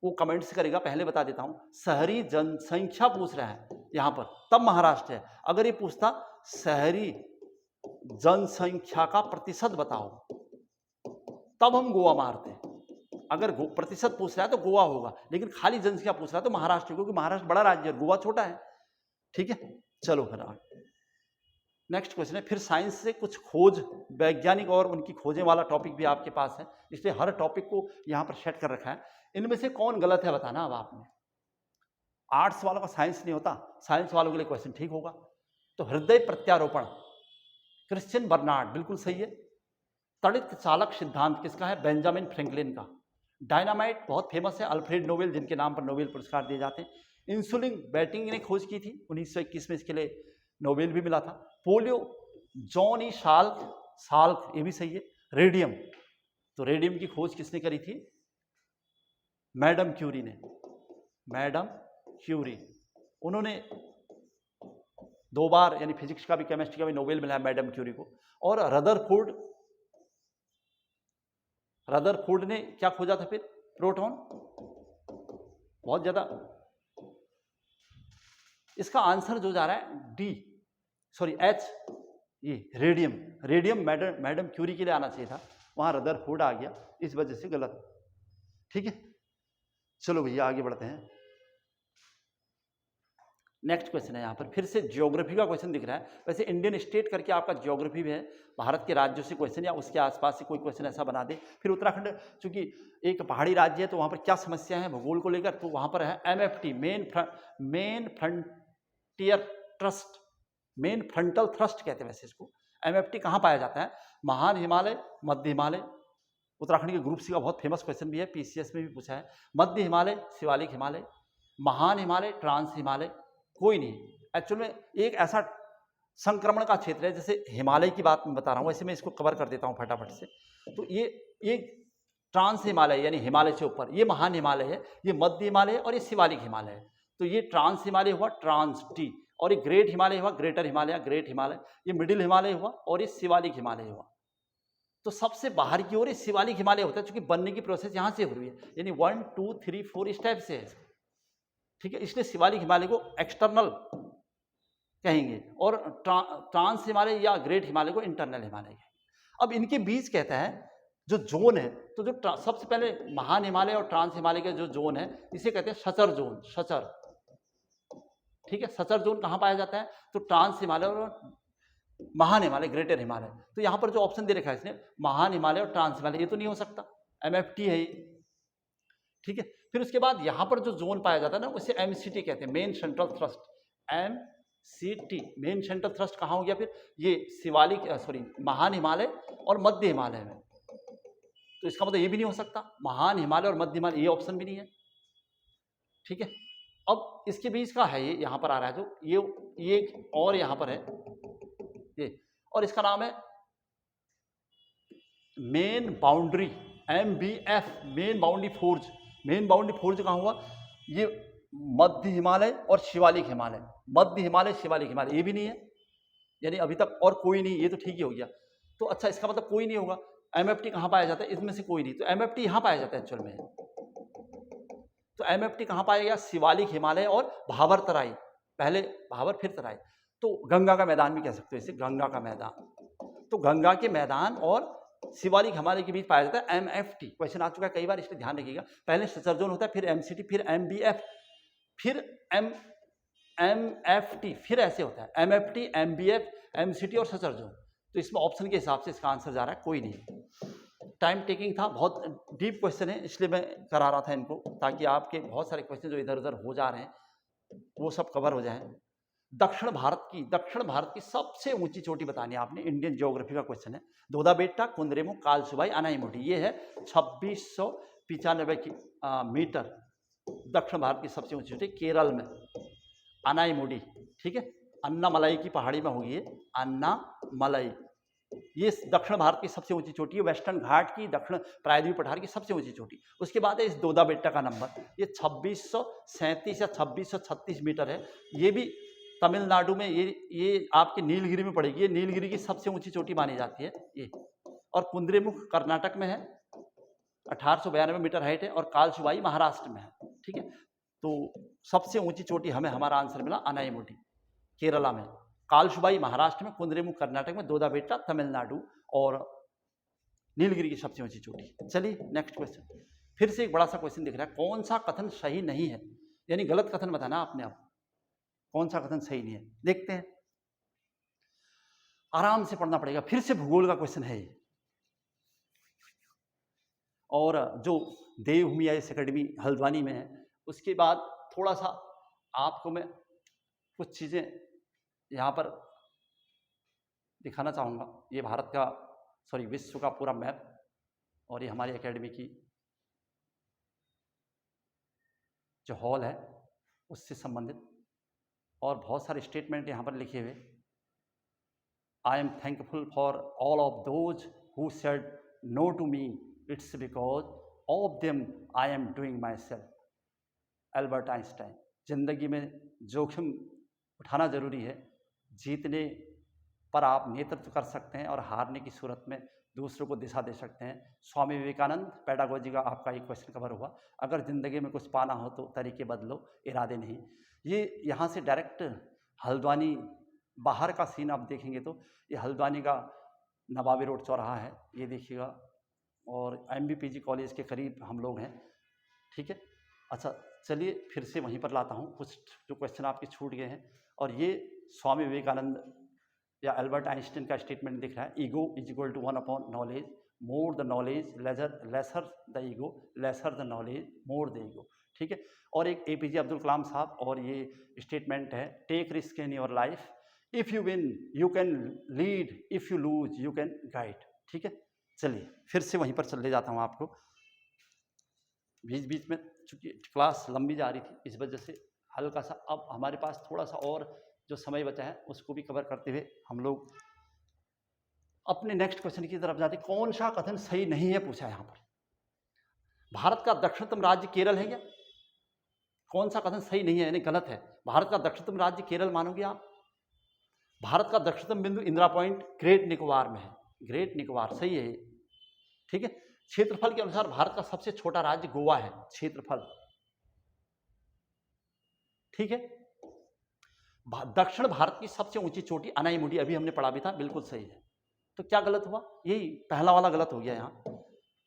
वो कमेंट्स करेगा, पहले बता देता हूं, शहरी जनसंख्या पूछ रहा है यहां पर, तब महाराष्ट्र है। अगर ये पूछता शहरी जनसंख्या का प्रतिशत बताओ, तब हम गोवा मारते हैं। अगर प्रतिशत पूछ रहा है तो गोवा होगा, लेकिन खाली जनसंख्या पूछ रहा है तो महाराष्ट्र, क्योंकि महाराष्ट्र बड़ा राज्य है, गोवा छोटा है। ठीक है, चलो फिर आगे नेक्स्ट क्वेश्चन है। फिर साइंस से कुछ खोज, वैज्ञानिक और उनकी खोजें वाला टॉपिक भी आपके पास है, इसलिए हर टॉपिक को यहां पर सेट कर रखा है। इनमें से कौन गलत है बताना अब आपने। आर्ट्स वालों का साइंस नहीं होता, साइंस वालों के लिए क्वेश्चन ठीक होगा। तो हृदय प्रत्यारोपण क्रिश्चियन बर्नार्ड, बिल्कुल सही है। तड़ित चालक सिद्धांत किसका है? बेंजामिन फ्रैंकलिन का। डायनामाइट बहुत फेमस है, अल्फ्रेड नोबेल, जिनके नाम पर नोबेल पुरस्कार दिए जाते हैं। इंसुलिन बेटिंग ने खोज की थी 1921 में, इसके लिए नोबेल भी मिला था। पोलियो जॉन ई साल्क, ये भी सही है। रेडियम, तो रेडियम की खोज किसने करी थी? मैडम क्यूरी ने। मैडम क्यूरी, उन्होंने 2 बार, यानी फिजिक्स का भी केमिस्ट्री का भी नोबेल मिला है मैडम क्यूरी को। और रदरफोर्ड ने क्या खोजा था फिर? प्रोटॉन। बहुत ज्यादा, इसका आंसर जो जा रहा है एच, ये रेडियम मैडम क्यूरी के लिए आना चाहिए था, वहां रदरफोर्ड आ गया, इस वजह से गलत। ठीक है, चलो भैया आगे बढ़ते हैं। नेक्स्ट क्वेश्चन है यहाँ पर, फिर से ज्योग्राफी का क्वेश्चन दिख रहा है। वैसे इंडियन स्टेट करके आपका ज्योग्राफी भी है, भारत के राज्यों से क्वेश्चन या उसके आसपास से कोई क्वेश्चन ऐसा बना दे। फिर उत्तराखंड चूंकि एक पहाड़ी राज्य है, तो वहाँ पर क्या समस्या है भूगोल को लेकर, तो वहाँ पर है MFT, main frontier trust, main frontal thrust कहते हैं वैसे इसको। MFT कहाँ पाया जाता है? महान हिमालय, मध्य हिमालय। उत्तराखंड के ग्रुप सी का बहुत फेमस क्वेश्चन भी है, PCS में भी पूछा है। मध्य हिमालय, शिवालिक हिमालय, महान हिमालय, ट्रांस हिमालय, कोई नहीं। एक्चुअल में एक ऐसा संक्रमण का क्षेत्र है, जैसे हिमालय की बात मैं बता रहा हूँ, वैसे मैं इसको कवर कर देता हूँ फटाफट से। तो ये ट्रांस हिमालय यानी हिमालय से ऊपर, ये महान हिमालय है, ये मध्य हिमालय और ये शिवालिक हिमालय है। तो ये ट्रांस हिमालय हुआ, ट्रांस T, और ये ग्रेट हिमालय हुआ, ग्रेटर हिमालय, ग्रेट हिमालय, ये मिडिल हिमालय हुआ, और ये शिवालिक हिमालय हुआ। तो सबसे बाहर की ओर ये शिवालिक हिमालय होता है, क्योंकि बनने की प्रोसेस यहाँ से हुई है, यानी 1 2 3 4 स्टेप से है। ठीक है, इसलिए शिवालिक हिमालय को एक्सटर्नल कहेंगे, और ट्रांस हिमालय या ग्रेट हिमालय को इंटरनल हिमालय कहेंगे। अब इनके बीच कहता है जो जोन है, तो जो सबसे पहले महान हिमालय और ट्रांस हिमालय का जो जोन है, इसे कहते हैं सचर जोन, सचर। ठीक है, सचर जोन कहाँ पाया जाता है? तो ट्रांस हिमालय और महान हिमालय, ग्रेटर हिमालय। तो यहाँ पर जो ऑप्शन दे रखा है इसने, महान हिमालय और ट्रांस हिमालय, ये तो नहीं हो सकता, MFT है ये। ठीक है, फिर उसके बाद यहाँ पर जो जोन पाया जाता है ना, उसे MCT कहते हैं, main central thrust, MCT, main central thrust कहाँ हो गया फिर? ये महान हिमालय और मध्य हिमालय में। तो इसका मतलब ये भी नहीं हो सकता, महान हिमालय और मध्य हिमालय, ये ऑप्शन भी नहीं है। ठीक है, अब इसके बीच का है, ये यहाँ पर आ रहा है जो ये और यहाँ पर है ये, और इसका नाम है main boundary, MBF, main boundary forge. Main boundary forge कहाँ हुआ? ये मध्य हिमालय और शिवालिक हिमालय, मध्य हिमालय, शिवालिक हिमालय, ये भी नहीं है, यानी अभी तक और कोई नहीं, ये तो ठीक ही हो गया। तो अच्छा, इसका मतलब कोई नहीं होगा। MFT कहाँ पाया जाता है? इसमें से कोई नहीं, तो MFT यहाँ पाया जाता है एक्चुअल में। तो MFT कहाँ पाया गया? शिवालिक हिमालय और भाबर तराई, पहले भाबर फिर तराई। तो गंगा का मैदान भी कह सकते हो इसे, गंगा का मैदान। तो गंगा के मैदान और शिवालिक हिमालय के बीच पाया जाता है MFT। क्वेश्चन आ चुका है कई बार, इसलिए ध्यान रखिएगा। पहले सचर जोन होता है, फिर MCT, फिर MBF, फिर MFT, फिर ऐसे होता है MFT, MBF, MCT और सचर जोन। तो इसमें ऑप्शन के हिसाब से इसका आंसर जा रहा है कोई नहीं। टाइम टेकिंग था, बहुत डीप क्वेश्चन है, इसलिए मैं करा रहा था इनको, ताकि आपके बहुत सारे क्वेश्चन जो इधर उधर हो जा रहे हैं वो सब कवर हो जाएं। दक्षिण भारत की सबसे ऊंची चोटी बतानी है आपने, इंडियन ज्योग्राफी का क्वेश्चन है। दोदा बेट्टा, कुंद्रेमुख, कालसुबाई, अनाईमुडी, ये है 2695 मीटर। दक्षिण भारत की सबसे ऊंची चोटी केरल में अनाईमुडी। ठीक है, अन्नामलाई की पहाड़ी में होगी ये, अन्नामलाई। ये दक्षिण भारत की सबसे ऊंची चोटी है, वेस्टर्न घाट की, दक्षिण प्रायद्वीप पठार की सबसे ऊंची चोटी। उसके बाद है इस दोदा बेट्टा का नंबर, ये 2637 या 2636 मीटर है। ये भी तमिलनाडु में ये आपके नीलगिरी में पड़ेगी। ये नीलगिरी की सबसे ऊंची चोटी मानी जाती है ये। और कुद्रेमुख कर्नाटक में है, 1892 मीटर हाइट है। और कालसुबाई महाराष्ट्र में है। ठीक है, तो सबसे ऊंची चोटी हमें हमारा आंसर मिला अनाईमुडी केरला में, कालसुबाई महाराष्ट्र में, कुद्रेमुख कर्नाटक में, दोदाबेट्टा तमिलनाडु और नीलगिरी की सबसे ऊंची चोटी। चलिए नेक्स्ट क्वेश्चन। फिर से एक बड़ा सा क्वेश्चन दिख रहा है, कौन सा कथन सही नहीं है, यानी गलत कथन बताना आपने। आप कौन सा कथन सही नहीं है देखते हैं, आराम से पढ़ना पड़ेगा। फिर से भूगोल का क्वेश्चन है ये। और जो देवभूमि आईएएस अकेडमी हल्द्वानी में है, उसके बाद थोड़ा सा आपको मैं कुछ चीजें यहाँ पर दिखाना चाहूँगा। ये भारत का विश्व का पूरा मैप, और ये हमारी एकेडमी की जो हॉल है उससे संबंधित, और बहुत सारे स्टेटमेंट यहाँ पर लिखे हुए। I am thankful for all of those who said no to me, it's because of them I am doing myself. Albert Einstein. जिंदगी में जोखिम उठाना जरूरी है, जीतने पर आप नेतृत्व कर सकते हैं और हारने की सूरत में दूसरों को दिशा दे सकते हैं। स्वामी विवेकानंद। पेडागोजी का आपका एक क्वेश्चन कवर हुआ। अगर ज़िंदगी में कुछ पाना हो तो तरीके बदलो, इरादे नहीं। ये यहाँ से डायरेक्ट हल्द्वानी बाहर का सीन आप देखेंगे तो ये हल्द्वानी का नवाबी रोड चौराहा है, ये देखिएगा। और MBPG कॉलेज के करीब हम लोग हैं। ठीक है, अच्छा चलिए फिर से वहीं पर लाता हूँ कुछ जो क्वेश्चन आपके छूट गए हैं। और ये स्वामी विवेकानंद या एल्बर्ट आइंस्टाइन का स्टेटमेंट दिख रहा है, ego is equal to 1 upon knowledge, more the knowledge lesser the ego, lesser the knowledge more the ego. ठीक है, और एक APJ अब्दुल कलाम साहब, और ये स्टेटमेंट है, take risk in your life, if you win you can lead, if you lose you can guide. ठीक है, चलिए फिर से वहीं पर चले जाता हूँ आपको। बीच बीच में चूँकि क्लास लंबी जा रही थी, इस वजह से हल्का सा अब हमारे पास थोड़ा सा और जो समय बचा है उसको भी कवर करते हुए हम लोग अपने नेक्स्ट क्वेश्चन की तरफ जाते। कौन सा कथन सही नहीं है पूछा है यहाँ पर। भारत का दक्षिणतम राज्य केरल है क्या? कौन सा कथन सही नहीं है यानी गलत है? भारत का दक्षिणतम राज्य केरल मानोगे आप? भारत का दक्षिणतम बिंदु इंदिरा पॉइंट ग्रेट निकोबार में है। ग्रेट निकोबार सही है ये। ठीक है, क्षेत्रफल के अनुसार भारत का सबसे छोटा राज्य गोवा है, क्षेत्रफल। ठीक है, दक्षिण भारत की सबसे ऊंची चोटी अनाईमुडी, अभी हमने पढ़ा भी था, बिल्कुल सही है। तो क्या गलत हुआ? यही पहला वाला गलत हो गया यहाँ।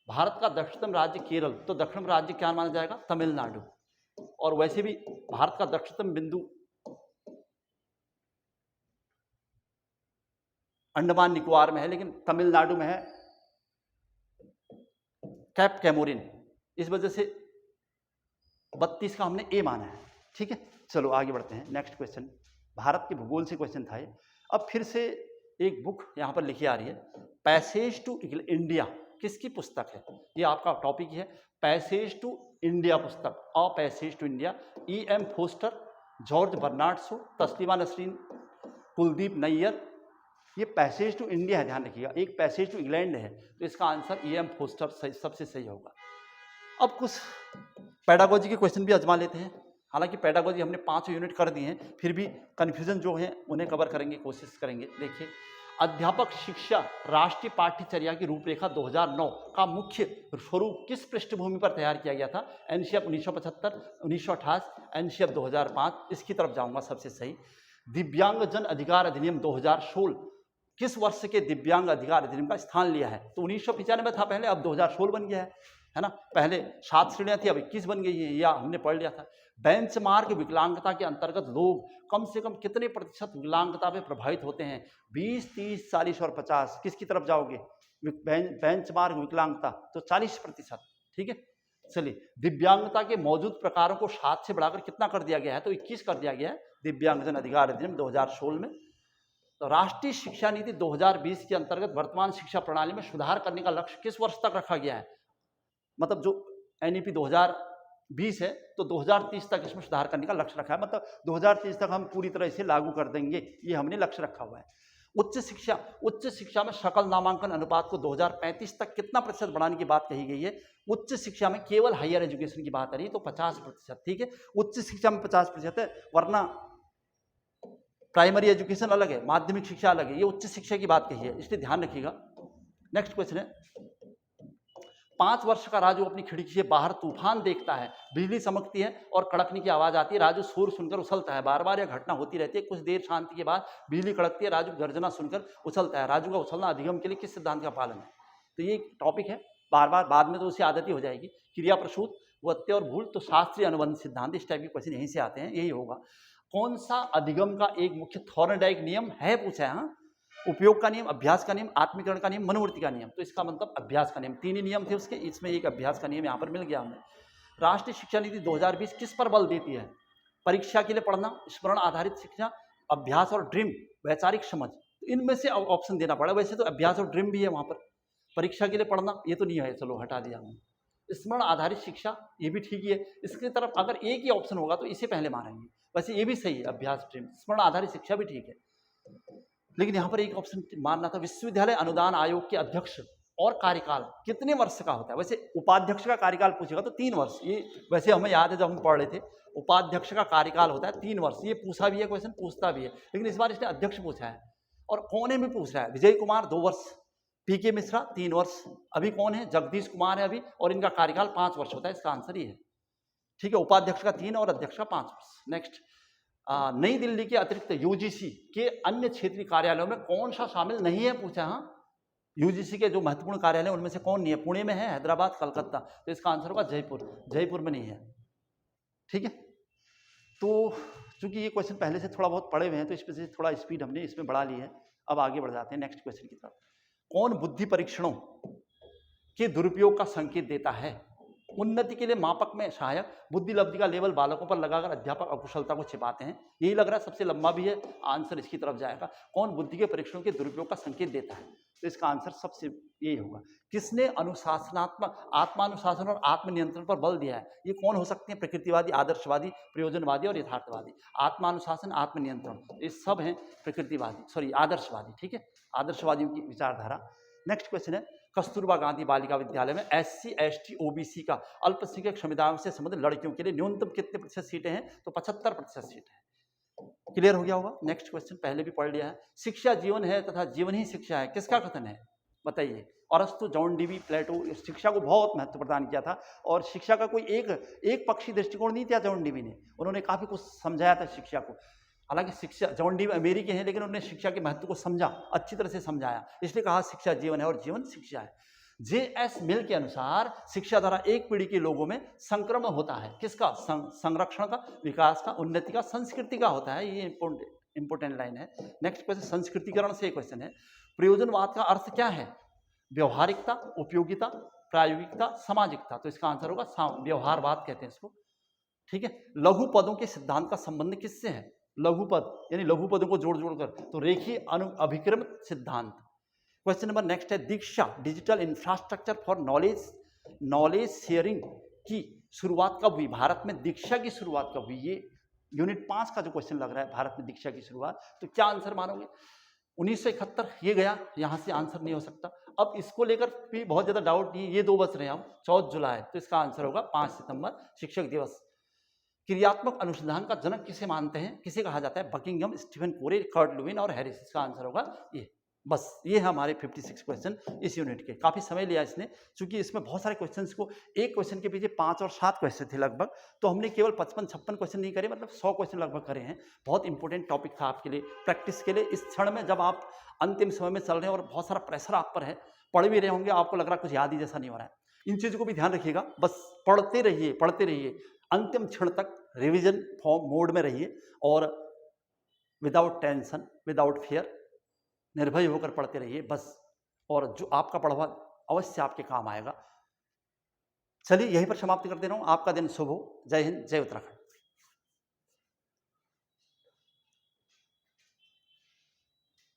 भारत का दक्षिणतम राज्य केरल, तो दक्षिण राज्य क्या माना जाएगा? तमिलनाडु। और वैसे भी भारत का दक्षिणतम बिंदु अंडमान निकोबार में है, लेकिन तमिलनाडु में है कैप कैमोरिन। इस वजह से 32 का हमने ए माना है। ठीक है, चलो आगे बढ़ते हैं। नेक्स्ट क्वेश्चन भारत के भूगोल से क्वेश्चन था ये। अब फिर से एक बुक यहाँ पर लिखी आ रही है, पैसेज टू इंडिया। किसकी पुस्तक है? ये आपका टॉपिक है, पैसेज टू इंडिया पुस्तक, a passage to India. E.M. Forster, George Bernard Shaw, Taslima Nasrin, Kuldip Nayar. ये पैसेज टू इंडिया है, ध्यान रखिएगा। एक पैसेज टू इंग्लैंड है, तो इसका आंसर E.M. फोस्टर सबसे सही होगा। अब कुछ पेडागोजी के क्वेश्चन भी आजमा लेते हैं। हालांकि पेडागोजी हमने 5 यूनिट कर दिए हैं, फिर भी कन्फ्यूजन जो है उन्हें कवर करेंगे, कोशिश करेंगे। देखिए, अध्यापक शिक्षा राष्ट्रीय पाठ्यचर्या की रूपरेखा 2009 का मुख्य स्वरूप किस पृष्ठभूमि पर तैयार किया गया था? NCF 1975, 1928, NCF 2005। इसकी तरफ जाऊंगा सबसे सही। दिव्यांगजन अधिकार अधिनियम 2016 किस वर्ष के दिव्यांग अधिकार अधिनियम का स्थान लिया है? तो 1995 था पहले, अब 2016 बन गया है ना। पहले 7 श्रेणियां थी, अब 21 बन गई है, या हमने पढ़ लिया था। बेंचमार्क विकलांगता के अंतर्गत लोग कम से कम कितने प्रतिशत विकलांगता में प्रभावित होते हैं? 20, 30, 40 और 50। किसकी तरफ जाओगे? बेंचमार्क विकलांगता, तो 40%। ठीक है, चलिए। दिव्यांगता के मौजूद प्रकारों को 7 से बढ़ाकर कितना कर दिया गया है? तो 21 कर दिया गया है दिव्यांगजन अधिकार अधिनियम 2016 में। तो राष्ट्रीय शिक्षा नीति 2020 के अंतर्गत वर्तमान शिक्षा प्रणाली में सुधार करने का लक्ष्य किस वर्ष तक रखा गया है? मतलब जो NEP 2020 है, तो 2030 तक इसमें सुधार करने का लक्ष्य रखा है। मतलब 2030 तक हम पूरी तरह से लागू कर देंगे, ये हमने लक्ष्य रखा हुआ है। उच्च शिक्षा में सकल नामांकन अनुपात को 2035 तक कितना प्रतिशत बढ़ाने की बात कही गई है? उच्च शिक्षा में केवल हायर एजुकेशन की बात आ रही है, तो 50%। ठीक है, उच्च शिक्षा में 50% है, वरना प्राइमरी एजुकेशन अलग है, माध्यमिक शिक्षा अलग है, ये उच्च शिक्षा की बात कही है, इसलिए ध्यान रखिएगा। नेक्स्ट क्वेश्चन है, 5 वर्ष का राजू अपनी खिड़की से बाहर तूफान देखता है, बिजली चमकती है और कड़कने की आवाज आती है। राजू शोर सुनकर उछलता है। बार बार यह घटना होती रहती है। कुछ देर शांति के बाद बिजली कड़कती है, राजू गर्जना सुनकर उछलता है। राजू का उछलना अधिगम के लिए किस सिद्धांत का पालन है? तो ये टॉपिक है, बार बार, बाद में तो उसे आदत ही हो जाएगी। क्रिया प्रसूत, व्यत्यय और भूल, तो शास्त्रीय अनुबंध सिद्धांत, इस टाइप के क्वेश्चन यहीं से आते हैं, यही होगा। कौन सा अधिगम का एक मुख्य थॉर्नडाइक नियम है पूछा है? हाँ, उपयोग का नियम, अभ्यास का नियम, आत्मीकरण का नियम, मनोवृत्ति का नियम। तो इसका मतलब अभ्यास का नियम। 3 ही नियम थे उसके, इसमें एक अभ्यास का नियम यहाँ पर मिल गया हमें। राष्ट्रीय शिक्षा नीति 2020 किस पर बल देती है? परीक्षा के लिए पढ़ना, स्मरण आधारित शिक्षा, अभ्यास और ड्रीम, वैचारिक समझ। तो इनमें से ऑप्शन देना पड़ा। वैसे तो अभ्यास और ड्रीम भी है वहाँ पर। परीक्षा के लिए पढ़ना ये तो नहीं है, चलो हटा दिया हमने। स्मरण आधारित शिक्षा ये भी ठीक ही है। इसकी तरफ अगर एक ही ऑप्शन होगा तो इसे पहले मारेंगे। वैसे ये भी सही है, अभ्यास ड्रीम, स्मरण आधारित शिक्षा भी ठीक है। लेकिन यहाँ पर एक ऑप्शन मानना था, विश्वविद्यालय अनुदान आयोग के अध्यक्ष और कार्यकाल कितने वर्ष का होता है? वैसे उपाध्यक्ष का कार्यकाल पूछेगा तो 3 वर्ष, ये वैसे हमें याद है जब हम पढ़ रहे थे, उपाध्यक्ष का कार्यकाल होता है 3 वर्ष। ये पूछा भी है क्वेश्चन, पूछता भी है, लेकिन इस बार इसने अध्यक्ष पूछा है। और कोने में पूछ रहा है, विजय कुमार 2 वर्ष, पीके मिश्रा 3 वर्ष, अभी कौन है? जगदीश कुमार है अभी, और इनका कार्यकाल 5 वर्ष होता है। इसका आंसर ये है, ठीक है। उपाध्यक्ष का 3 और अध्यक्ष का 5 वर्ष। नेक्स्ट, नई दिल्ली के अतिरिक्त यूजीसी के अन्य क्षेत्रीय कार्यालयों में कौन सा शामिल नहीं है पूछा। हाँ, यूजीसी के जो महत्वपूर्ण कार्यालय उनमें से कौन नहीं है? पुणे में है, हैदराबाद, कलकत्ता। तो इसका आंसर होगा जयपुर। जयपुर में नहीं है, ठीक है। तो चूंकि ये क्वेश्चन पहले से थोड़ा बहुत पढ़े हुए हैं तो इसमें से थोड़ा स्पीड हमने इसमें बढ़ा ली है। अब आगे बढ़ जाते हैं नेक्स्ट क्वेश्चन की तरफ। कौन बुद्धि परीक्षणों के दुरुपयोग का संकेत देता है? उन्नति के लिए मापक में सहायक, बुद्धि लब्धि का लेबल बालकों पर लगाकर अध्यापक अकुशलता को छिपाते हैं। यही लग रहा है सबसे लंबा भी है, आंसर इसकी तरफ जाएगा। कौन बुद्धि के परीक्षणों के दुरुपयोग का संकेत देता है? तो इसका आंसर सबसे यही होगा। किसने अनुशासनात्मक, आत्मानुशासन और आत्मनियंत्रण पर बल दिया है? ये कौन हो सकते हैं? प्रकृतिवादी, आदर्शवादी, प्रयोजनवादी और यथार्थवादी। आत्मानुशासन, आत्मनियंत्रण, ये सब हैं प्रकृतिवादी, आदर्शवादी, ठीक है, आदर्शवादियों की विचारधारा। नेक्स्ट क्वेश्चन है, कस्तूरबा गांधी बालिका विद्यालय में SC, ST, OBC का अल्पसंख्यक समुदायों से संबंधित लड़कियों के लिए न्यूनतम कितने प्रतिशत सीटें हैं? तो 75% सीट है। क्लियर हो गया होगा। नेक्स्ट क्वेश्चन पहले भी पढ़ लिया है। शिक्षा जीवन है तथा जीवन ही शिक्षा है, किसका कथन है? बताइए। अरस्तु, जॉन डीवी, प्लेटो, शिक्षा को बहुत महत्व प्रदान किया था और शिक्षा का कोई एक पक्षी दृष्टिकोण नहीं था जॉन डीवी ने। उन्होंने काफी कुछ समझाया था शिक्षा को। हालांकि शिक्षा, जॉन डीवी अमेरिकी हैं, लेकिन उन्होंने शिक्षा के महत्व को समझा, अच्छी तरह से समझाया, इसलिए कहा शिक्षा जीवन है और जीवन शिक्षा है। JS मिल के अनुसार शिक्षा द्वारा एक पीढ़ी के लोगों में संक्रमण होता है। किसका? संरक्षण का, विकास का, उन्नति का, संस्कृति का होता है। ये इंपोर्टेंट लाइन है। नेक्स्ट क्वेश्चन संस्कृतिकरण से क्वेश्चन है। प्रयोजनवाद का अर्थ क्या है? व्यवहारिकता, उपयोगिता, प्रायोगिकता, सामाजिकता। तो इसका आंसर होगा व्यवहारवाद कहते हैं इसको, ठीक है। लघु पदों के सिद्धांत का संबंध किससे है? लघु पद यानी लघु पदों को जोड़ जोड़कर, तो रेखीय अभिक्रम सिद्धांत। क्वेश्चन नंबर नेक्स्ट है, Diksha digital infrastructure for knowledge sharing की शुरुआत कब हुई? भारत में दीक्षा की शुरुआत कब हुई? ये यूनिट 5 का जो क्वेश्चन लग रहा है, भारत में दीक्षा की शुरुआत, तो क्या आंसर मानोगे? 1971 ये गया, यहां से आंसर नहीं हो सकता। अब इसको लेकर भी बहुत ज्यादा डाउट नहीं, ये 2 बच रहे हैं हम। 14 जुलाई, तो इसका आंसर होगा 5 सितंबर, शिक्षक दिवस। क्रियात्मक अनुसंधान का जनक किसे मानते हैं, किसे कहा जाता है? बकिंगम, स्टीफन कोरे, कर्ट लुईन और हैरिस। इसका आंसर होगा ये। बस ये है हमारे 56 क्वेश्चन इस यूनिट के। काफी समय लिया इसने, क्योंकि इसमें बहुत सारे क्वेश्चंस को, एक क्वेश्चन के पीछे 5 और 7 क्वेश्चन थे लगभग, तो हमने केवल 55-56 क्वेश्चन नहीं करे, मतलब 100 क्वेश्चन लगभग करे हैं। बहुत इंपॉर्टेंट टॉपिक था आपके लिए, प्रैक्टिस के लिए। इस क्षण में जब आप अंतिम समय में चल रहे हैं और बहुत सारा प्रेशर आप पर है, पढ़ भी रहे होंगे, आपको लग रहा है कुछ याद ही जैसा नहीं हो रहा है, इन चीजों को भी ध्यान रखिएगा। बस पढ़ते रहिए, अंतिम क्षण तक रिविजन फॉर्म मोड में रहिए और विदाउट टेंशन, विदाउट फियर, निर्भय होकर पढ़ते रहिए बस। और जो आपका पढ़वा अवश्य आपके काम आएगा। चलिए यहीं पर समाप्त कर दे रहा हूं। आपका दिन शुभ हो। जय हिंद, जय उत्तराखंड।